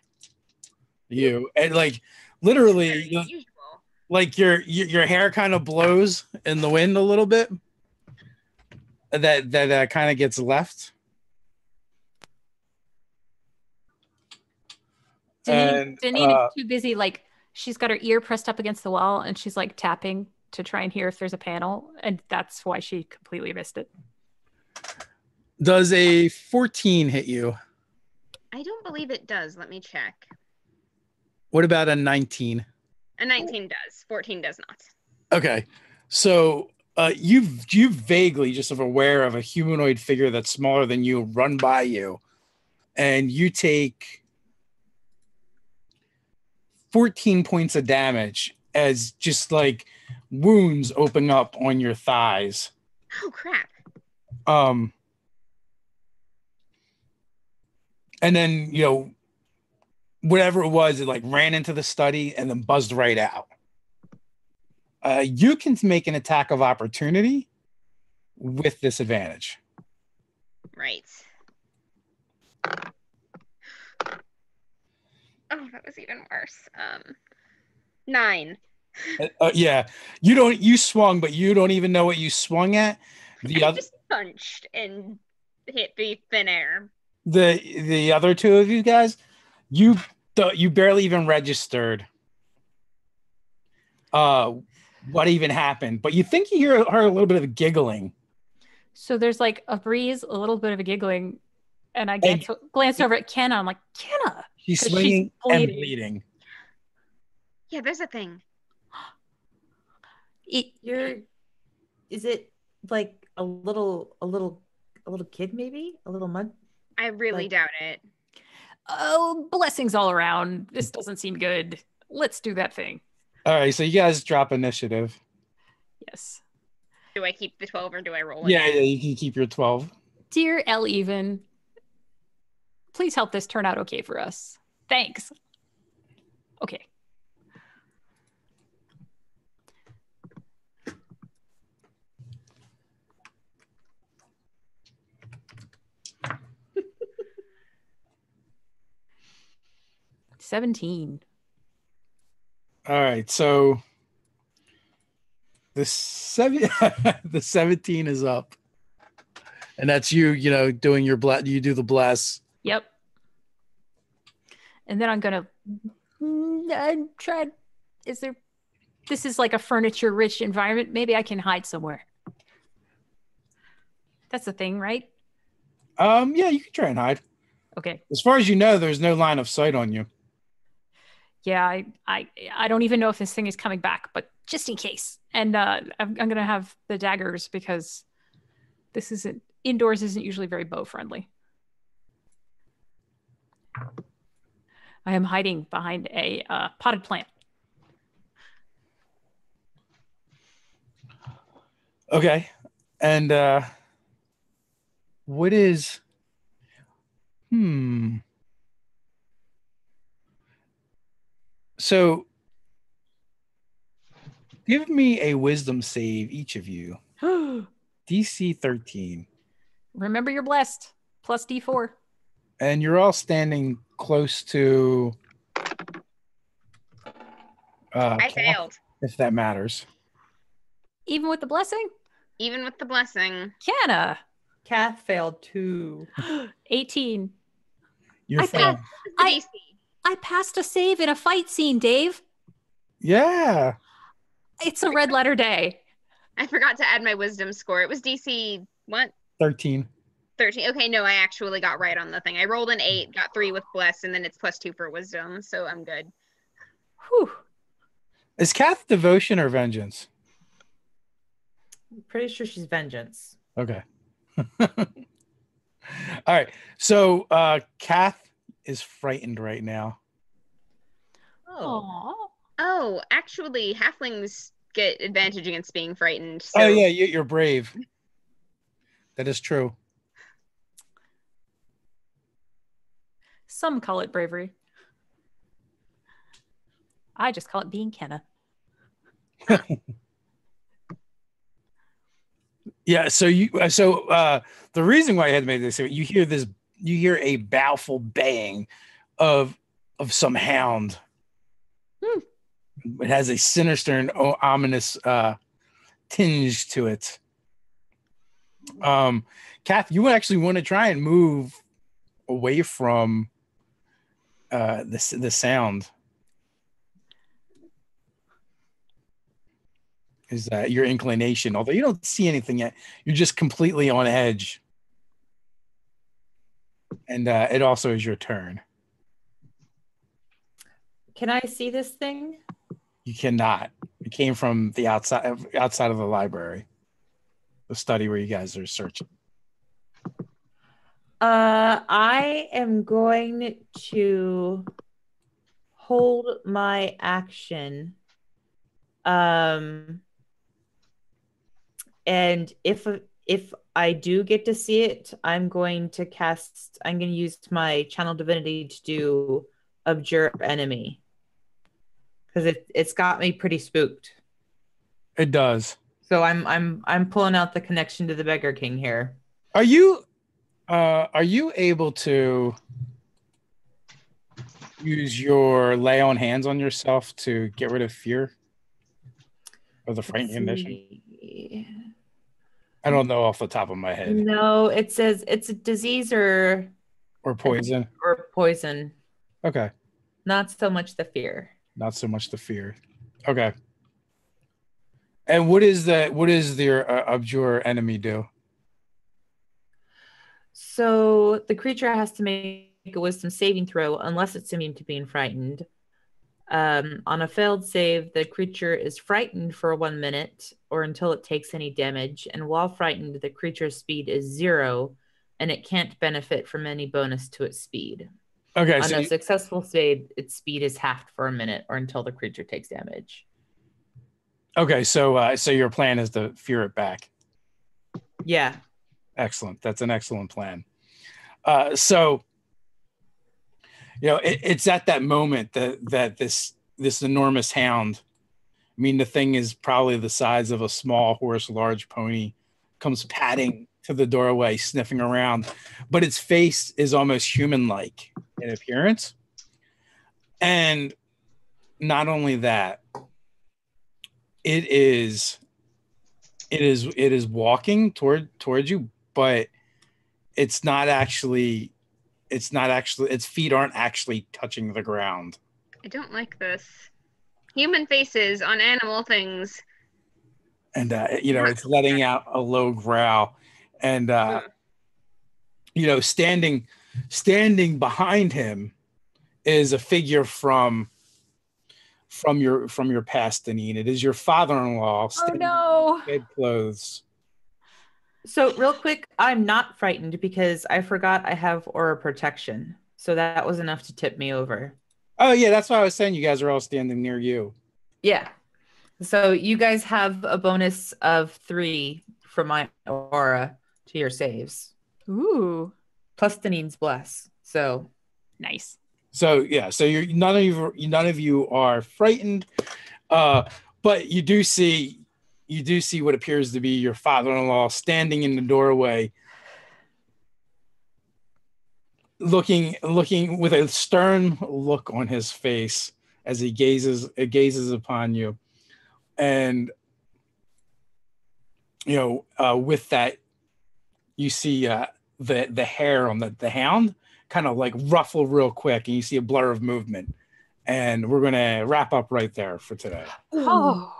you, and like literally, like your hair kind of blows in the wind a little bit. That kind of gets left. Deneen is too busy, like she's got her ear pressed up against the wall and she's like tapping to try and hear if there's a panel, and that's why she completely missed it. Does a 14 hit you? I don't believe it does. Let me check. What about a 19? A 19 does. 14 does not. Okay. So you vaguely just are aware of a humanoid figure that's smaller than you run by you, and you take 14 points of damage as just like wounds open up on your thighs. Oh crap. And then, whatever it was, it like ran into the study and then buzzed right out. You can make an attack of opportunity with disadvantage. Right. Oh, that was even worse. 9. Yeah, you swung, but you don't even know what you swung at. I just punched and hit the thin air. The other two of you guys, you barely even registered what even happened, but you think you hear a little bit of giggling. So there's like a breeze, a little bit of a giggling, and I get to glance over at Kenna. I'm like, Kenna, she's swinging and bleeding. Yeah, there's a thing. Is it like a little kid, maybe a little mud? I really doubt it. Oh, blessings all around. This doesn't seem good. Let's do that thing. All right, so you guys drop initiative. Yes. Do I keep the 12 or do I roll it? Yeah, you can keep your 12. Dear L Even, please help this turn out okay for us. Thanks. Okay. $17. All right, so the 17 is up, and that's you doing your you do the bless. Yep. And then I'm gonna try. This is like a furniture rich environment, maybe I can hide somewhere. That's the thing, right? Yeah, you can try and hide. Okay. As far as you know, there's no line of sight on you. Yeah, I don't even know if this thing is coming back, but just in case. And I'm gonna have the daggers because indoors isn't usually very bow friendly. I am hiding behind a potted plant. Okay, and what is? So, give me a wisdom save, each of you. DC 13. Remember, you're blessed. Plus D4. And you're all standing close to. I failed. If that matters. Even with the blessing? Even with the blessing. Kenna. Kath failed too. 18. You're fine. I passed a save in a fight scene, Dave. Yeah. It's a red letter day. I forgot to add my wisdom score. It was DC, what? 13. 13. Okay, no, I actually got right on the thing. I rolled an 8, got 3 with bless, and then it's +2 for wisdom, so I'm good. Whew. Is Kath devotion or vengeance? I'm pretty sure she's vengeance. Okay. All right. So Kath is frightened right now. Oh, actually, halflings get advantage against being frightened. So. Oh, yeah, you're brave. That is true. Some call it bravery. I just call it being Kenna. Yeah. So the reason why I had to make this, you hear a baleful baying of some hound. It has a sinister and ominous tinge to it. Kath, you actually want to try and move away from the sound. Is that your inclination? Although you don't see anything yet, you're just completely on edge. And it also is your turn. Can I see this thing? You cannot. It came from the outside of the library, the study where you guys are searching. I am going to hold my action. And if I do get to see it, I'm going to use my channel divinity to do abjure enemy. Because it's got me pretty spooked. It does. So I'm pulling out the connection to the Beggar King here. Are you able to use your lay on hands on yourself to get rid of fear or the frightening condition? I don't know off the top of my head. No, it says it's a disease or poison. Or poison. Okay. Not so much the fear. Not so much the fear. Okay. And what does their abjure enemy do? So the creature has to make a wisdom saving throw unless it's immune to being frightened. On a failed save, the creature is frightened for 1 minute or until it takes any damage. And while frightened, the creature's speed is 0 and it can't benefit from any bonus to its speed. Okay. On a successful save, its speed is halved for 1 minute or until the creature takes damage. Okay, so your plan is to fear it back. Yeah. Excellent. That's an excellent plan. So it's at that moment that this enormous hound, I mean, the thing is probably the size of a small horse, large pony, comes padding to the doorway, sniffing around, but its face is almost human-like in appearance. And not only that, it is walking towards you, but its feet aren't actually touching the ground. I don't like this. Human faces on animal things. And it's letting out a low growl, and standing behind him is a figure from your past, Deneen. It is your father-in-law. Oh no! Bedclothes. So real quick, I'm not frightened because I forgot I have aura protection. So that was enough to tip me over. Oh yeah, that's why I was saying you guys are all standing near you. Yeah. So you guys have a bonus of 3 from my aura to your saves. Ooh. Plus Deneen's bless. So nice. So yeah, so none of you are frightened, but you do see what appears to be your father-in-law standing in the doorway, looking with a stern look on his face as he gazes upon you, and with that, you see the hair on the hound kind of like ruffle real quick, and you see a blur of movement. And we're going to wrap up right there for today. Oh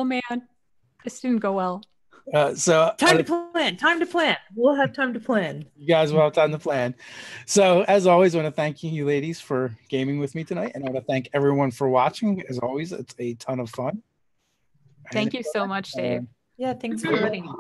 man, this didn't go well. So time to plan. We'll have time to plan. You guys will have time to plan. So as always, I want to thank you ladies for gaming with me tonight. And I want to thank everyone for watching. As always, it's a ton of fun. Thank you so much, Dave. Yeah, thanks for letting me.